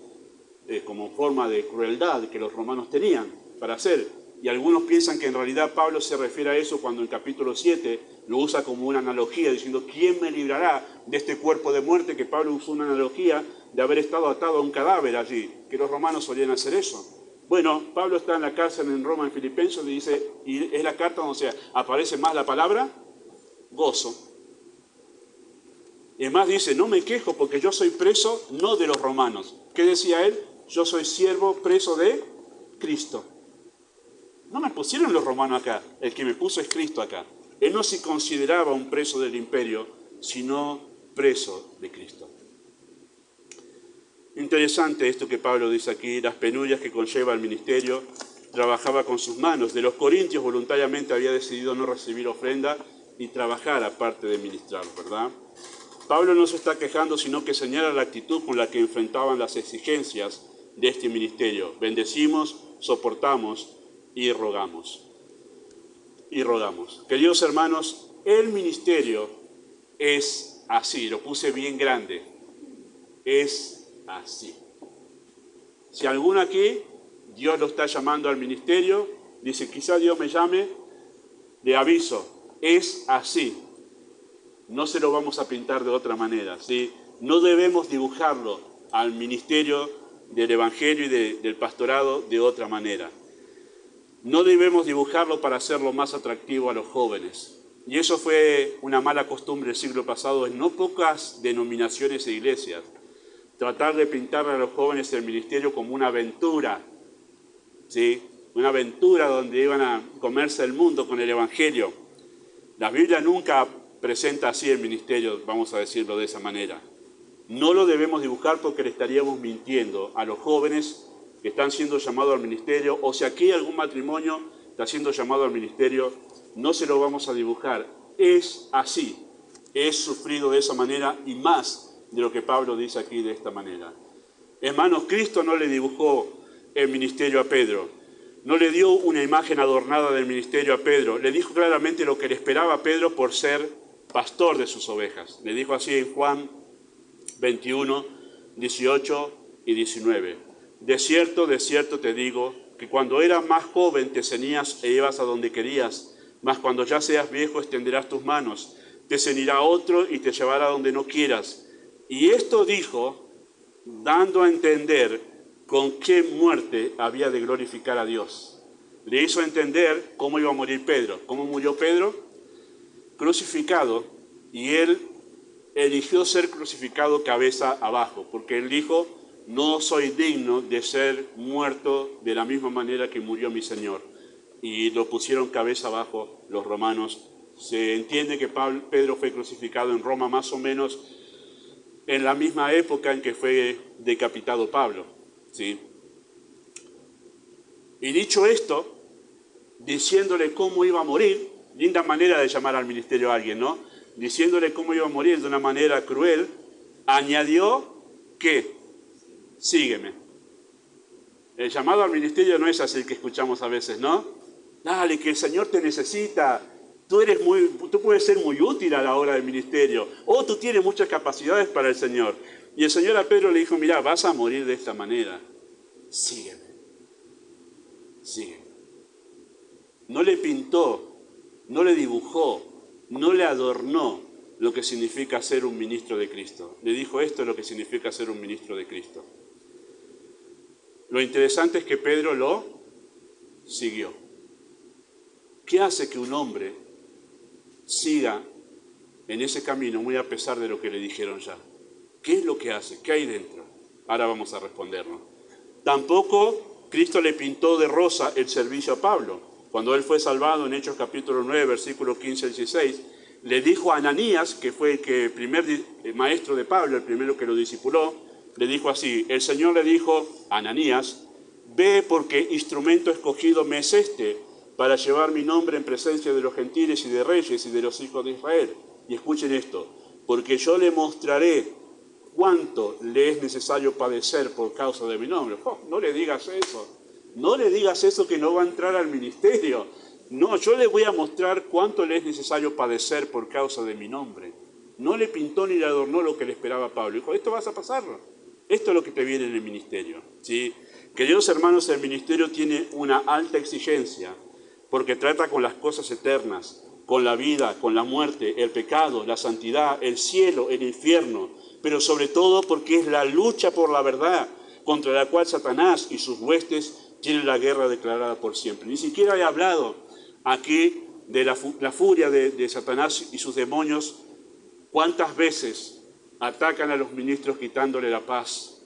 como forma de crueldad que los romanos tenían para hacer. Y algunos piensan que en realidad Pablo se refiere a eso cuando en capítulo 7 lo usa como una analogía, diciendo, ¿quién me librará de este cuerpo de muerte? Que Pablo usó una analogía de haber estado atado a un cadáver allí, que los romanos solían hacer eso. Bueno, Pablo está en la cárcel en Roma, en Filipenses, y dice, y es la carta donde aparece más la palabra gozo. Y además dice, no me quejo porque yo soy preso no de los romanos. ¿Qué decía él? Yo soy siervo preso de Cristo. No me pusieron los romanos acá, el que me puso es Cristo acá. Él no se consideraba un preso del imperio, sino preso de Cristo. Interesante esto que Pablo dice aquí, las penurias que conlleva el ministerio, trabajaba con sus manos. De los corintios voluntariamente había decidido no recibir ofrenda y trabajar aparte de ministrar, ¿verdad? Pablo no se está quejando, sino que señala la actitud con la que enfrentaban las exigencias de este ministerio. Bendecimos, soportamos y rogamos. Y rogamos. Queridos hermanos, el ministerio es así, lo puse bien grande, es así. Si alguno aquí, Dios lo está llamando al ministerio, dice, quizá Dios me llame, le aviso, es así. No se lo vamos a pintar de otra manera, ¿sí? No debemos dibujarlo al ministerio del Evangelio y del pastorado de otra manera. No debemos dibujarlo para hacerlo más atractivo a los jóvenes. Y eso fue una mala costumbre del siglo pasado en no pocas denominaciones e iglesias. Tratar de pintar a los jóvenes el ministerio como una aventura, ¿sí? Una aventura donde iban a comerse el mundo con el Evangelio. La Biblia nunca presenta así el ministerio, vamos a decirlo de esa manera. No lo debemos dibujar porque le estaríamos mintiendo a los jóvenes que están siendo llamados al ministerio, o si aquí algún matrimonio está siendo llamado al ministerio, no se lo vamos a dibujar. Es así, es sufrido de esa manera y más de lo que Pablo dice aquí de esta manera. Hermanos, Cristo no le dibujó el ministerio a Pedro, no le dio una imagen adornada del ministerio a Pedro, le dijo claramente lo que le esperaba a Pedro por ser pastor de sus ovejas. Le dijo así en Juan 21, 18 y 19. De cierto te digo, que cuando eras más joven te ceñías e ibas a donde querías, mas cuando ya seas viejo extenderás tus manos, te ceñirá otro y te llevará donde no quieras. Y esto dijo, dando a entender con qué muerte había de glorificar a Dios. Le hizo entender cómo iba a morir Pedro. ¿Cómo murió Pedro? Crucificado, y él eligió ser crucificado cabeza abajo, porque él dijo, no soy digno de ser muerto de la misma manera que murió mi Señor. Y lo pusieron cabeza abajo los romanos. Se entiende que Pedro fue crucificado en Roma más o menos en la misma época en que fue decapitado Pablo, ¿sí? Y dicho esto, diciéndole cómo iba a morir, linda manera de llamar al ministerio a alguien, ¿no? Diciéndole cómo iba a morir de una manera cruel, añadió que, sígueme. El llamado al ministerio no es así el que escuchamos a veces, ¿no? Dale, que el Señor te necesita, tú puedes ser muy útil a la hora del ministerio, o tú tienes muchas capacidades para el Señor. Y el Señor a Pedro le dijo, mira, vas a morir de esta manera, sígueme, sígueme. No le pintó, no le dibujó, no le adornó lo que significa ser un ministro de Cristo. Le dijo, esto es lo que significa ser un ministro de Cristo. Lo interesante es que Pedro lo siguió. ¿Qué hace que un hombre siga en ese camino muy a pesar de lo que le dijeron ya? ¿Qué es lo que hace? ¿Qué hay dentro? Ahora vamos a responderlo. Tampoco Cristo le pintó de rosa el servicio a Pablo. Cuando él fue salvado en Hechos capítulo 9, versículos 15 al 16, le dijo a Ananías, que fue el primer maestro de Pablo, el primero que lo discipuló, le dijo así, el Señor le dijo a Ananías, ve porque instrumento escogido me es este, para llevar mi nombre en presencia de los gentiles y de reyes y de los hijos de Israel. Y escuchen esto, porque yo le mostraré cuánto le es necesario padecer por causa de mi nombre. Oh, no le digas eso, no le digas eso que no va a entrar al ministerio. No, yo le voy a mostrar cuánto le es necesario padecer por causa de mi nombre. No le pintó ni le adornó lo que le esperaba a Pablo. Dijo, esto vas a pasarlo. Esto es lo que te viene en el ministerio, ¿sí? Queridos hermanos, el ministerio tiene una alta exigencia porque trata con las cosas eternas, con la vida, con la muerte, el pecado, la santidad, el cielo, el infierno, pero sobre todo porque es la lucha por la verdad contra la cual Satanás y sus huestes tienen la guerra declarada por siempre. Ni siquiera he hablado aquí de la furia de Satanás y sus demonios. ¿Cuántas veces atacan a los ministros quitándole la paz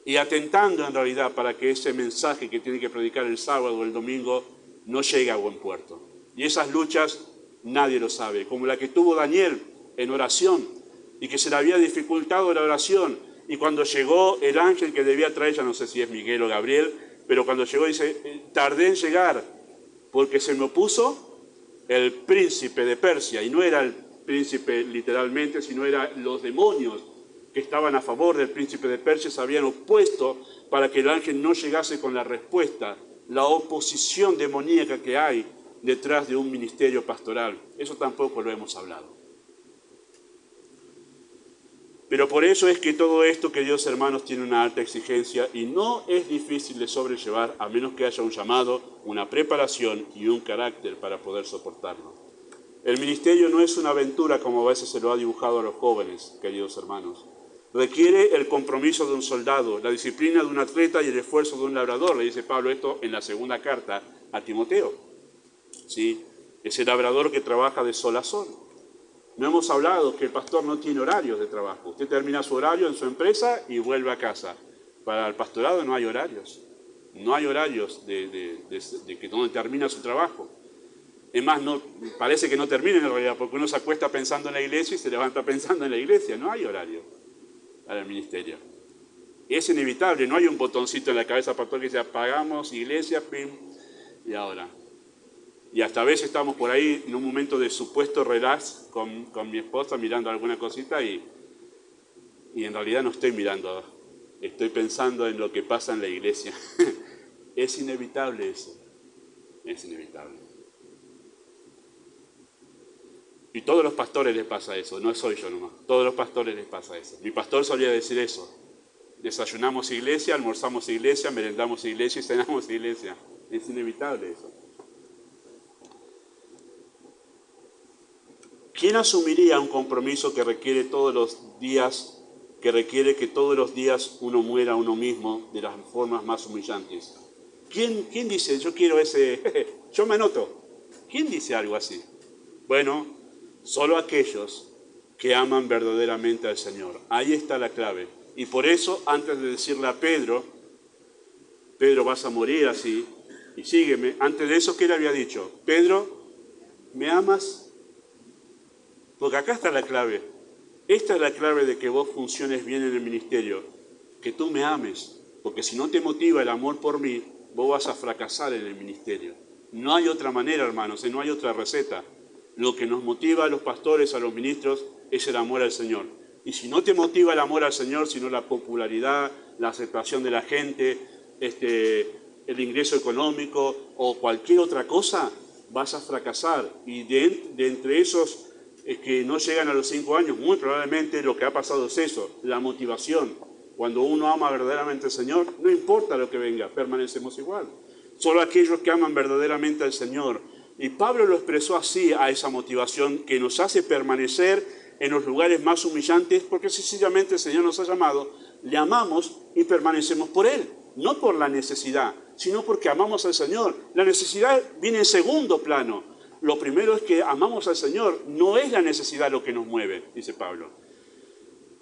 y atentando en realidad para que ese mensaje que tiene que predicar el sábado o el domingo no llegue a buen puerto? Y esas luchas nadie lo sabe, como la que tuvo Daniel en oración y que se le había dificultado la oración, y cuando llegó el ángel que debía traer, ya no sé si es Miguel o Gabriel, pero cuando llegó dice, tardé en llegar porque se me opuso el príncipe de Persia, y no era príncipe literalmente, sino eran los demonios que estaban a favor del príncipe de Persia, se habían opuesto para que el ángel no llegase con la respuesta, la oposición demoníaca que hay detrás de un ministerio pastoral. Eso tampoco lo hemos hablado. Pero por eso es que todo esto, queridos hermanos, tiene una alta exigencia y no es difícil de sobrellevar a menos que haya un llamado, una preparación y un carácter para poder soportarlo. El ministerio no es una aventura como a veces se lo ha dibujado a los jóvenes, queridos hermanos. Requiere el compromiso de un soldado, la disciplina de un atleta y el esfuerzo de un labrador, le dice Pablo esto en la segunda carta a Timoteo. ¿Sí? Es el labrador que trabaja de sol a sol. No hemos hablado que el pastor no tiene horarios de trabajo. Usted termina su horario en su empresa y vuelve a casa. Para el pastorado no hay horarios. No hay horarios de que donde termina su trabajo. Es más, no, parece que no termina en realidad, porque uno se acuesta pensando en la iglesia y se levanta pensando en la iglesia. No hay horario para el ministerio. Es inevitable, no hay un botoncito en la cabeza pastor que dice apagamos iglesia, pim, y ahora. Y hasta a veces estamos por ahí en un momento de supuesto relax con mi esposa mirando alguna cosita y en realidad no estoy mirando, estoy pensando en lo que pasa en la iglesia. Es inevitable eso, es inevitable. Y todos los pastores les pasa eso, no soy yo nomás, todos los pastores les pasa eso. Mi pastor solía decir eso, desayunamos iglesia, almorzamos iglesia, merendamos iglesia y cenamos iglesia. Es inevitable eso. ¿Quién asumiría un compromiso que requiere que todos los días uno muera a uno mismo de las formas más humillantes? ¿Quién dice, yo quiero ese, yo me anoto? ¿Quién dice algo así? Bueno, solo aquellos que aman verdaderamente al Señor. Ahí está la clave. Y por eso, antes de decirle a Pedro, vas a morir así, y sígueme, antes de eso, ¿qué le había dicho? Pedro, ¿me amas? Porque acá está la clave. Esta es la clave de que vos funciones bien en el ministerio. Que tú me ames. Porque si no te motiva el amor por mí, vos vas a fracasar en el ministerio. No hay otra manera, hermanos, no hay otra receta. Lo que nos motiva a los pastores, a los ministros, es el amor al Señor. Y si no te motiva el amor al Señor, sino la popularidad, la aceptación de la gente, el ingreso económico o cualquier otra cosa, vas a fracasar. Y de entre esos que no llegan a los 5 años, muy probablemente lo que ha pasado es eso, la motivación. Cuando uno ama verdaderamente al Señor, no importa lo que venga, permanecemos igual. Solo aquellos que aman verdaderamente al Señor. Y Pablo lo expresó así a esa motivación que nos hace permanecer en los lugares más humillantes, porque sencillamente el Señor nos ha llamado, le amamos y permanecemos por Él. No por la necesidad, sino porque amamos al Señor. La necesidad viene en segundo plano. Lo primero es que amamos al Señor, no es la necesidad lo que nos mueve, dice Pablo.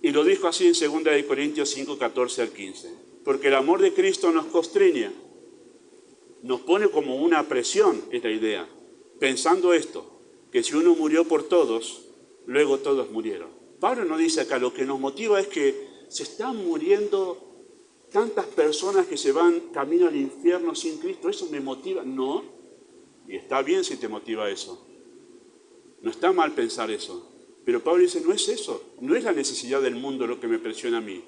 Y lo dijo así en 2 Corintios 5, 14 al 15. Porque el amor de Cristo nos constriña, nos pone como una presión, es la idea. Pensando esto, que si uno murió por todos, luego todos murieron. Pablo no dice acá, lo que nos motiva es que se están muriendo tantas personas que se van camino al infierno sin Cristo, eso me motiva. No, y está bien si te motiva eso. No está mal pensar eso. Pero Pablo dice, no es eso. No es la necesidad del mundo lo que me presiona a mí.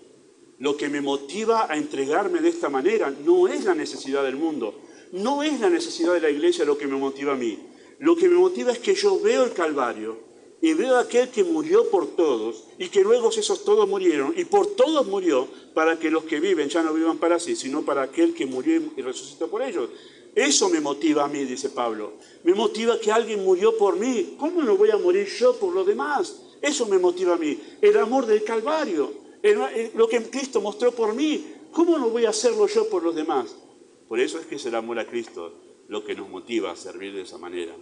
Lo que me motiva a entregarme de esta manera no es la necesidad del mundo. No es la necesidad de la iglesia lo que me motiva a mí. Lo que me motiva es que yo veo el Calvario y veo a aquel que murió por todos y que luego esos todos murieron y por todos murió para que los que viven ya no vivan para sí, sino para aquel que murió y resucitó por ellos. Eso me motiva a mí, dice Pablo. Me motiva que alguien murió por mí. ¿Cómo no voy a morir yo por los demás? Eso me motiva a mí. El amor del Calvario, lo que Cristo mostró por mí. ¿Cómo no voy a hacerlo yo por los demás? Por eso es que es el amor a Cristo lo que nos motiva a servir de esa manera.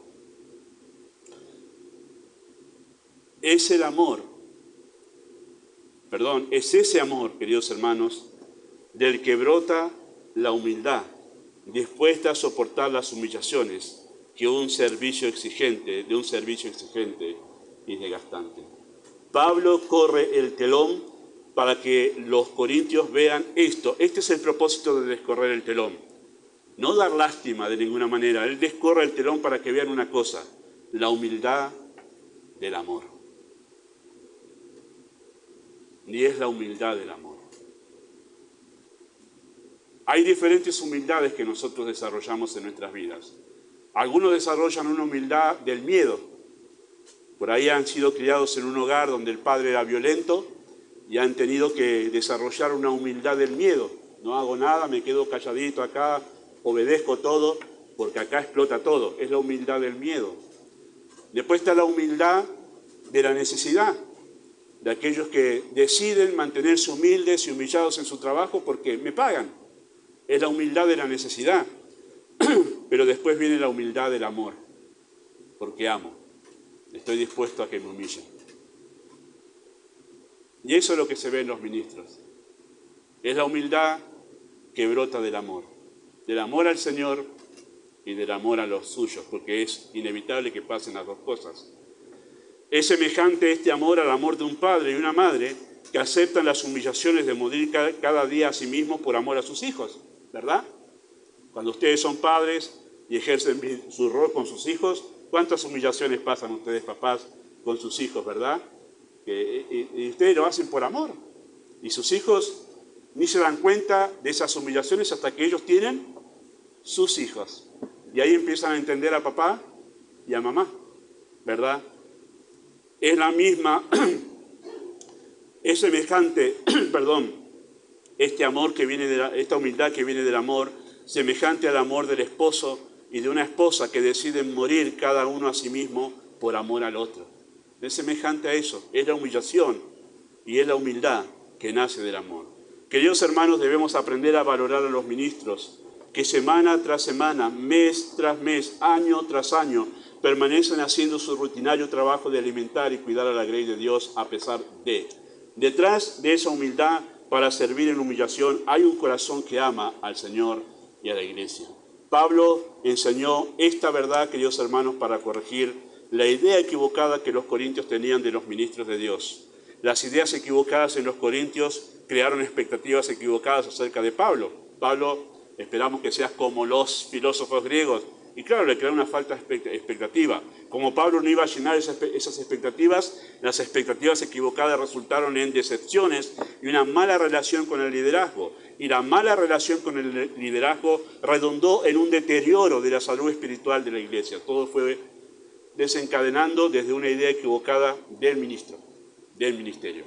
Es el amor, es ese amor, queridos hermanos, del que brota la humildad, dispuesta a soportar las humillaciones de un servicio exigente y desgastante. Pablo corre el telón para que los corintios vean esto. Este es el propósito de descorrer el telón. No dar lástima de ninguna manera. Él descorre el telón para que vean una cosa, la humildad del amor. ni es la humildad del amor. Hay diferentes humildades que nosotros desarrollamos en nuestras vidas. Algunos desarrollan una humildad del miedo. Por ahí han sido criados en un hogar donde el padre era violento y han tenido que desarrollar una humildad del miedo. No hago nada, me quedo calladito acá, obedezco todo, porque acá explota todo. Es la humildad del miedo. Después está la humildad de la necesidad, de aquellos que deciden mantenerse humildes y humillados en su trabajo porque me pagan. Es la humildad de la necesidad. Pero después viene la humildad del amor, porque amo. Estoy dispuesto a que me humillen. Y eso es lo que se ve en los ministros. Es la humildad que brota del amor al Señor y del amor a los suyos, porque es inevitable que pasen las dos cosas. Es semejante este amor al amor de un padre y una madre que aceptan las humillaciones de morir cada día a sí mismos por amor a sus hijos, ¿verdad? Cuando ustedes son padres y ejercen su rol con sus hijos, ¿cuántas humillaciones pasan ustedes, papás, con sus hijos, verdad? Y ustedes lo hacen por amor. Y sus hijos ni se dan cuenta de esas humillaciones hasta que ellos tienen sus hijos. Y ahí empiezan a entender a papá y a mamá, ¿verdad? Es la misma, es semejante, este amor que viene esta humildad que viene del amor, semejante al amor del esposo y de una esposa que deciden morir cada uno a sí mismo por amor al otro. Es semejante a eso, es la humillación y es la humildad que nace del amor. Queridos hermanos, debemos aprender a valorar a los ministros que semana tras semana, mes tras mes, año tras año, permanecen haciendo su rutinario trabajo de alimentar y cuidar a la grey de Dios a pesar de. Detrás de esa humildad para servir en humillación hay un corazón que ama al Señor y a la iglesia. Pablo enseñó esta verdad, queridos hermanos, para corregir la idea equivocada que los corintios tenían de los ministros de Dios. Las ideas equivocadas en los corintios crearon expectativas equivocadas acerca de Pablo. Pablo, esperamos que seas como los filósofos griegos. Y claro, le crearon una falta de expectativa. Como Pablo no iba a llenar esas expectativas, las expectativas equivocadas resultaron en decepciones y una mala relación con el liderazgo. Y la mala relación con el liderazgo redundó en un deterioro de la salud espiritual de la iglesia. Todo fue desencadenando desde una idea equivocada del ministerio.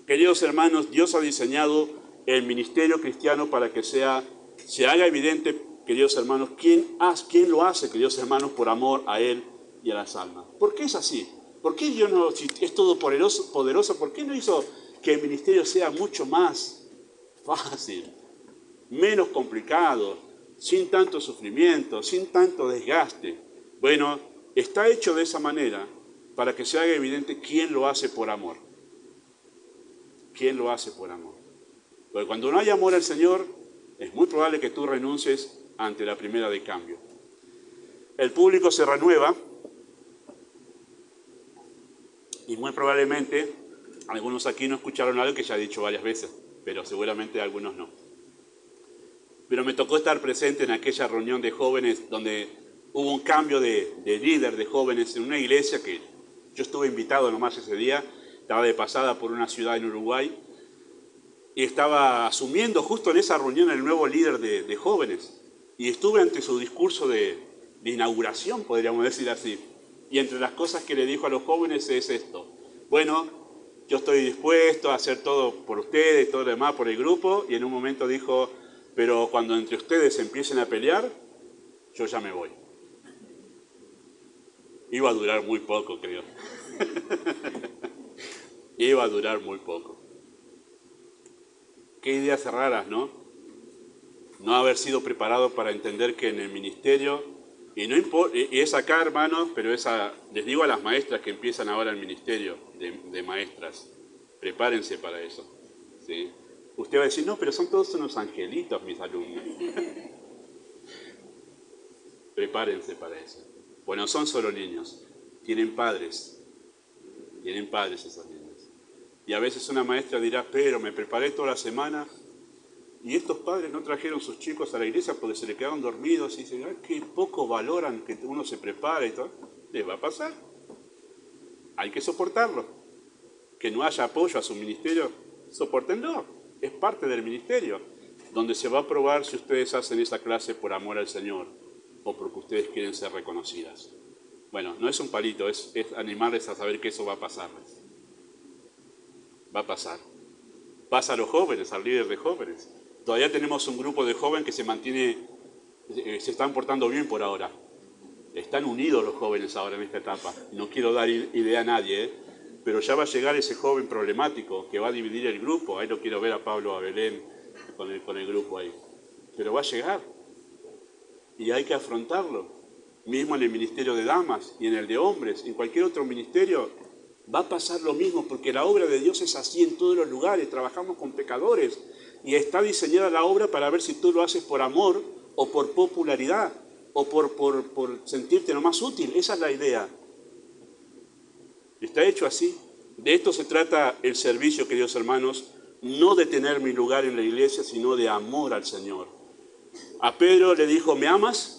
Queridos hermanos, Dios ha diseñado el ministerio cristiano para que se haga evidente, queridos hermanos, quién lo hace, queridos hermanos, por amor a Él y a las almas. ¿Por qué es así? ¿Por qué Dios no, si es todopoderoso, por qué no hizo que el ministerio sea mucho más fácil, menos complicado, sin tanto sufrimiento, sin tanto desgaste? Bueno, está hecho de esa manera para que se haga evidente quién lo hace por amor. ¿Quién lo hace por amor? Porque cuando no hay amor al Señor, es muy probable que tú renuncies ante la primera de cambio. El público se renueva y muy probablemente algunos aquí no escucharon algo que ya he dicho varias veces, pero seguramente algunos no. Pero me tocó estar presente en aquella reunión de jóvenes donde hubo un cambio de líder de jóvenes en una iglesia que yo estuve invitado nomás ese día, estaba de pasada por una ciudad en Uruguay y estaba asumiendo justo en esa reunión el nuevo líder de jóvenes. Y estuve ante su discurso de inauguración, podríamos decir así. Y entre las cosas que le dijo a los jóvenes es esto: bueno, yo estoy dispuesto a hacer todo por ustedes y todo lo demás por el grupo. Y en un momento dijo, pero cuando entre ustedes empiecen a pelear, yo ya me voy. Iba a durar muy poco, creo. Iba a durar muy poco. Qué ideas raras, ¿no? No haber sido preparado para entender que en el ministerio, y es acá, hermanos, pero les digo a las maestras que empiezan ahora el ministerio de maestras, prepárense para eso, ¿sí? Usted va a decir, no, pero son todos unos angelitos mis alumnos. Prepárense para eso. Bueno, son solo niños, tienen padres esos niños. Y a veces una maestra dirá, pero me preparé toda la semana y estos padres no trajeron sus chicos a la iglesia porque se le quedaron dormidos y dicen, qué poco valoran que uno se prepare y todo. Les va a pasar. Hay que soportarlo. que no haya apoyo a su ministerio, sopórtenlo. Es parte del ministerio, donde se va a probar si ustedes hacen esa clase por amor al Señor o porque ustedes quieren ser reconocidas. Bueno, no es un palito, es animarles a saber que eso va a pasarles. Va a pasar. Pasa a los jóvenes, al líder de jóvenes. Todavía tenemos un grupo de jóvenes que se mantiene, se están portando bien por ahora. Están unidos los jóvenes ahora en esta etapa. No quiero dar idea a nadie, pero ya va a llegar ese joven problemático que va a dividir el grupo. Ahí lo quiero ver a Pablo, a Belén, con el grupo ahí. Pero va a llegar. Y hay que afrontarlo. Mismo en el ministerio de damas y en el de hombres, en cualquier otro ministerio, va a pasar lo mismo, porque la obra de Dios es así en todos los lugares. Trabajamos con pecadores y está diseñada la obra para ver si tú lo haces por amor o por popularidad o por sentirte lo más útil. Esa es la idea. Está hecho así. De esto se trata el servicio, queridos hermanos, no de tener mi lugar en la iglesia, sino de amor al Señor. A Pedro le dijo, ¿me amas?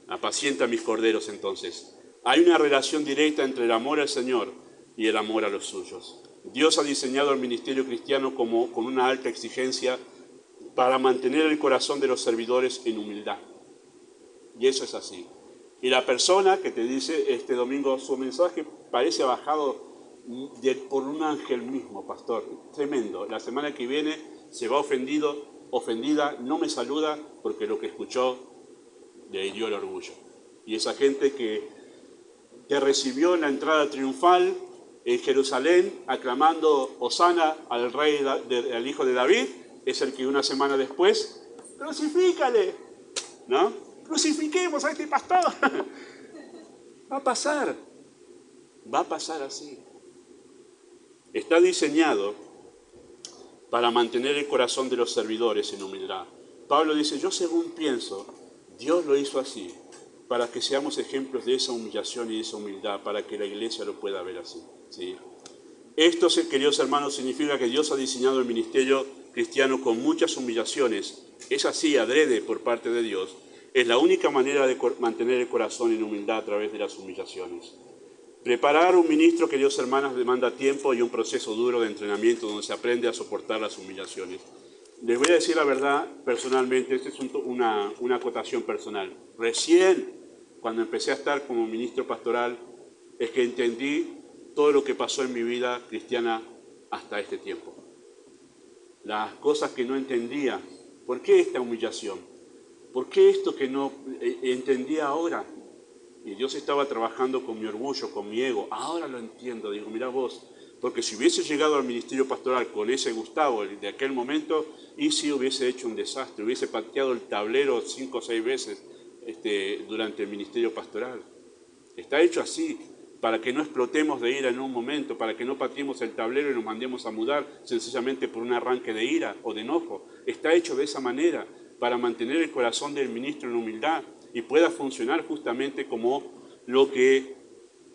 Apacienta mis corderos entonces. Hay una relación directa entre el amor al Señor y el amor a los suyos. Dios ha diseñado el ministerio cristiano con una alta exigencia para mantener el corazón de los servidores en humildad. Y eso es así. Y la persona que te dice este domingo su mensaje parece bajado por un ángel mismo, pastor. Tremendo. La semana que viene se va ofendida, no me saluda porque lo que escuchó le hirió el orgullo. Y esa gente que recibió en la entrada triunfal en Jerusalén, aclamando Hosana al rey, al hijo de David, es el que una semana después, crucifícale, ¿no? Crucifiquemos a este pastor. Va a pasar así. Está diseñado para mantener el corazón de los servidores en humildad. Pablo dice, yo según pienso, Dios lo hizo así, para que seamos ejemplos de esa humillación y de esa humildad, para que la iglesia lo pueda ver así. ¿Sí? Esto, queridos hermanos, significa que Dios ha diseñado el ministerio cristiano con muchas humillaciones. Es así, adrede por parte de Dios. Es la única manera de mantener el corazón en humildad a través de las humillaciones. Preparar un ministro, queridos hermanos, demanda tiempo y un proceso duro de entrenamiento donde se aprende a soportar las humillaciones. Les voy a decir la verdad personalmente, esta es una acotación personal. Recién, cuando empecé a estar como ministro pastoral, es que entendí todo lo que pasó en mi vida cristiana hasta este tiempo. Las cosas que no entendía. ¿Por qué esta humillación? ¿Por qué esto que no entendía ahora? Y Dios estaba trabajando con mi orgullo, con mi ego. Ahora lo entiendo. Digo, mirá vos, porque si hubiese llegado al ministerio pastoral con ese Gustavo de aquel momento, y sí hubiese hecho un desastre, hubiese pateado el tablero 5 o 6 veces durante el ministerio pastoral. Está hecho así, para que no explotemos de ira en un momento, para que no pateemos el tablero y nos mandemos a mudar sencillamente por un arranque de ira o de enojo. Está hecho de esa manera, para mantener el corazón del ministro en humildad y pueda funcionar justamente como lo que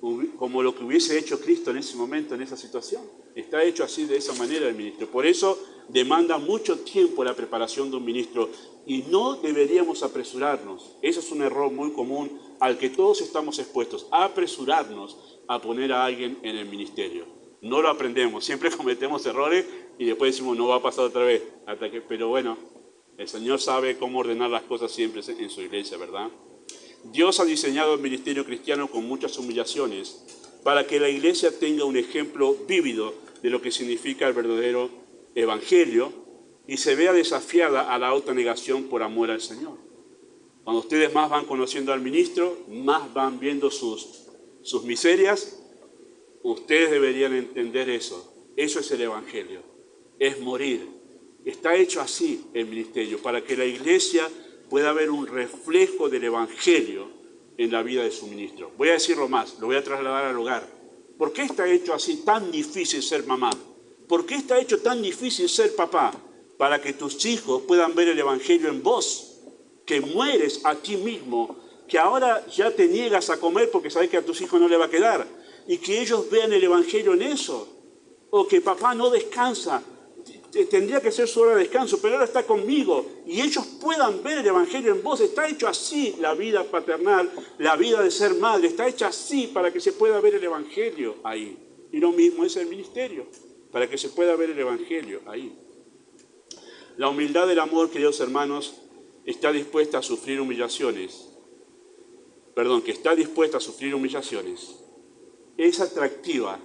hubiese hecho Cristo en ese momento, en esa situación. Está hecho así, de esa manera, el ministro. Por eso demanda mucho tiempo la preparación de un ministro y no deberíamos apresurarnos. Eso es un error muy común al que todos estamos expuestos, a apresurarnos a poner a alguien en el ministerio. No lo aprendemos, siempre cometemos errores y después decimos, no va a pasar otra vez. Pero bueno, el Señor sabe cómo ordenar las cosas siempre en su iglesia, ¿verdad? Dios ha diseñado el ministerio cristiano con muchas humillaciones para que la iglesia tenga un ejemplo vívido de lo que significa el verdadero evangelio y se vea desafiada a la autonegación por amor al Señor. Cuando ustedes más van conociendo al ministro, más van viendo sus miserias, ustedes deberían entender eso. Eso es el evangelio, es morir. Está hecho así el ministerio, para que la iglesia pueda ver un reflejo del evangelio en la vida de su ministro. Voy a decirlo más, lo voy a trasladar al hogar. ¿Por qué está hecho así tan difícil ser mamá? ¿Por qué está hecho tan difícil ser papá? Para que tus hijos puedan ver el evangelio en vos, que mueres a ti mismo, que ahora ya te niegas a comer porque sabes que a tus hijos no le va a quedar, y que ellos vean el evangelio en eso, o que papá no descansa, tendría que ser su hora de descanso, pero ahora está conmigo, y ellos puedan ver el evangelio en vos. Está hecho así la vida paternal, la vida de ser madre, está hecha así para que se pueda ver el evangelio ahí. Y lo mismo es el ministerio, para que se pueda ver el Evangelio ahí. La humildad del amor, queridos hermanos, está dispuesta a sufrir humillaciones. Que está dispuesta a sufrir humillaciones. Es atractiva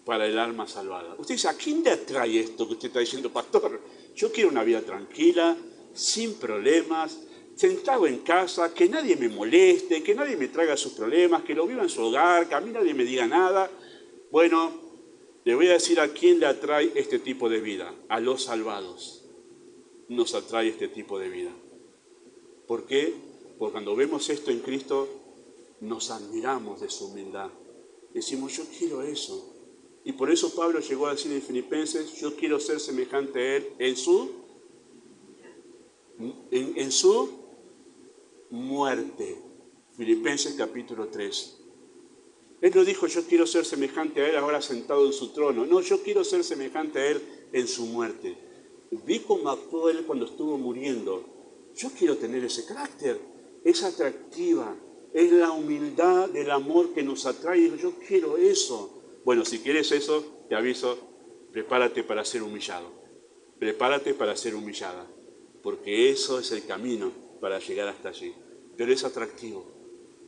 para el alma salvada. Usted dice, ¿a quién le atrae esto que usted está diciendo, pastor? Yo quiero una vida tranquila, sin problemas, sentado en casa, que nadie me moleste, que nadie me traiga sus problemas, que lo viva en su hogar, que a mí nadie me diga nada. Bueno, le voy a decir a quién le atrae este tipo de vida. A los salvados nos atrae este tipo de vida. ¿Por qué? Porque cuando vemos esto en Cristo, nos admiramos de su humildad. Decimos, yo quiero eso. Y por eso Pablo llegó a decir en Filipenses, yo quiero ser semejante a Él en su muerte. Filipenses capítulo 3. Él no dijo, yo quiero ser semejante a Él ahora sentado en su trono. No, yo quiero ser semejante a Él en su muerte. Vi cómo actuó Él cuando estuvo muriendo. Yo quiero tener ese carácter. Es atractiva. Es la humildad del amor que nos atrae. Yo quiero eso. Bueno, si quieres eso, te aviso, prepárate para ser humillado. Prepárate para ser humillada. Porque eso es el camino para llegar hasta allí. Pero es atractivo.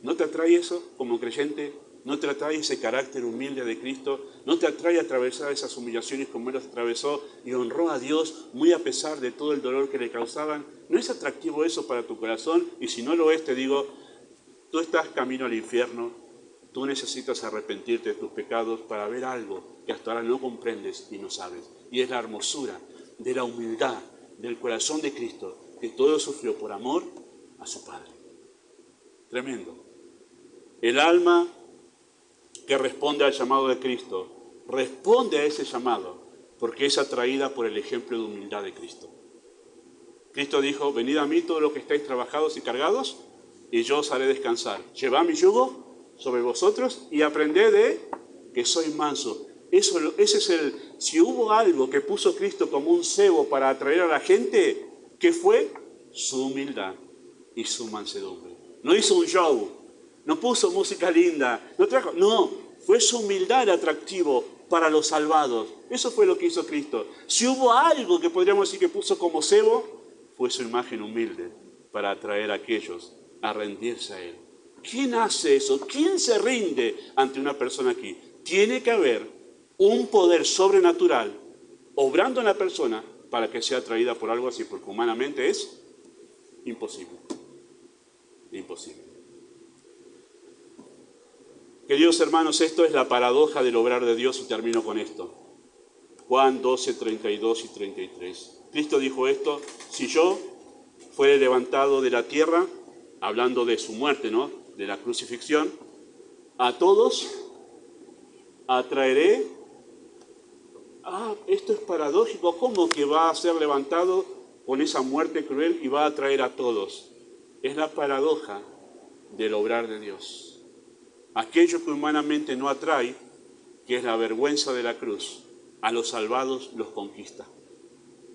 ¿No te atrae eso como creyente? ¿No te atrae ese carácter humilde de Cristo? ¿No te atrae atravesar esas humillaciones como Él las atravesó y honró a Dios muy a pesar de todo el dolor que le causaban? ¿No es atractivo eso para tu corazón? Y si no lo es, te digo, tú estás camino al infierno, tú necesitas arrepentirte de tus pecados para ver algo que hasta ahora no comprendes y no sabes. Y es la hermosura de la humildad del corazón de Cristo, que todo sufrió por amor a su Padre. Tremendo. El alma que responde al llamado de Cristo, responde a ese llamado, porque es atraída por el ejemplo de humildad de Cristo. Cristo dijo, venid a mí todos los que estáis trabajados y cargados, y yo os haré descansar. Llevad mi yugo sobre vosotros y aprended de que soy manso. Si hubo algo que puso Cristo como un cebo para atraer a la gente, ¿qué fue? Su humildad y su mansedumbre. No hizo un show, no puso música linda, no, fue su humildad el atractivo para los salvados. Eso fue lo que hizo Cristo. Si hubo algo que podríamos decir que puso como cebo, fue su imagen humilde para atraer a aquellos a rendirse a Él. ¿Quién hace eso? ¿Quién se rinde ante una persona aquí? Tiene que haber un poder sobrenatural obrando en la persona para que sea atraída por algo así, porque humanamente es imposible. Imposible. Queridos hermanos, esto es la paradoja del obrar de Dios y termino con esto. Juan 12, 32 y 33. Cristo dijo esto, si yo fuere levantado de la tierra, hablando de su muerte, ¿no? De la crucifixión, a todos atraeré. Esto es paradójico. ¿Cómo que va a ser levantado con esa muerte cruel y va a atraer a todos? Es la paradoja del obrar de Dios. Aquello que humanamente no atrae, que es la vergüenza de la cruz, a los salvados los conquista.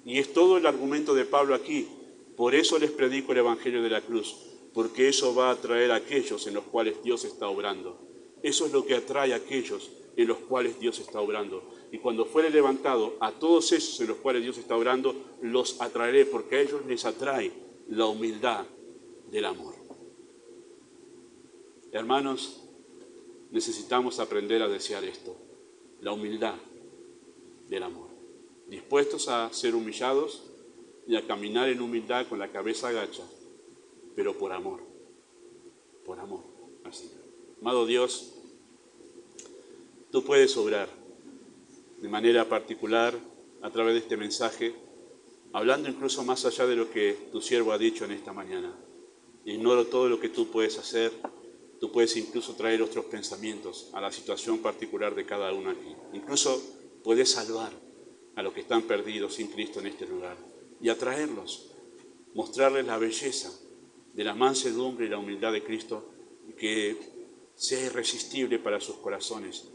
Y es todo el argumento de Pablo aquí. Por eso les predico el Evangelio de la cruz, porque eso va a atraer a aquellos en los cuales Dios está obrando. Eso es lo que atrae a aquellos en los cuales Dios está obrando. Y cuando fuere levantado a todos esos en los cuales Dios está obrando, los atraeré, porque a ellos les atrae la humildad del amor. Hermanos, necesitamos aprender a desear esto, la humildad del amor. Dispuestos a ser humillados y a caminar en humildad con la cabeza agacha, pero por amor, así. Amado Dios, tú puedes obrar de manera particular a través de este mensaje, hablando incluso más allá de lo que tu siervo ha dicho en esta mañana. Ignoro todo lo que tú puedes hacer, tú puedes incluso traer otros pensamientos a la situación particular de cada uno aquí. Incluso puedes salvar a los que están perdidos sin Cristo en este lugar y atraerlos, mostrarles la belleza de la mansedumbre y la humildad de Cristo y que sea irresistible para sus corazones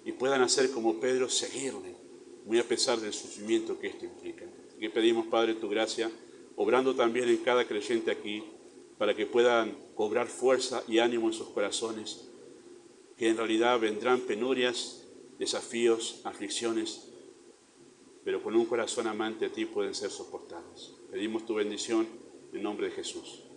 y puedan hacer como Pedro, seguirle, muy a pesar del sufrimiento que esto implica. Y que pedimos, Padre, tu gracia, obrando también en cada creyente aquí, para que puedan cobrar fuerza y ánimo en sus corazones, que en realidad vendrán penurias, desafíos, aflicciones, pero con un corazón amante a ti pueden ser soportados. Pedimos tu bendición en nombre de Jesús.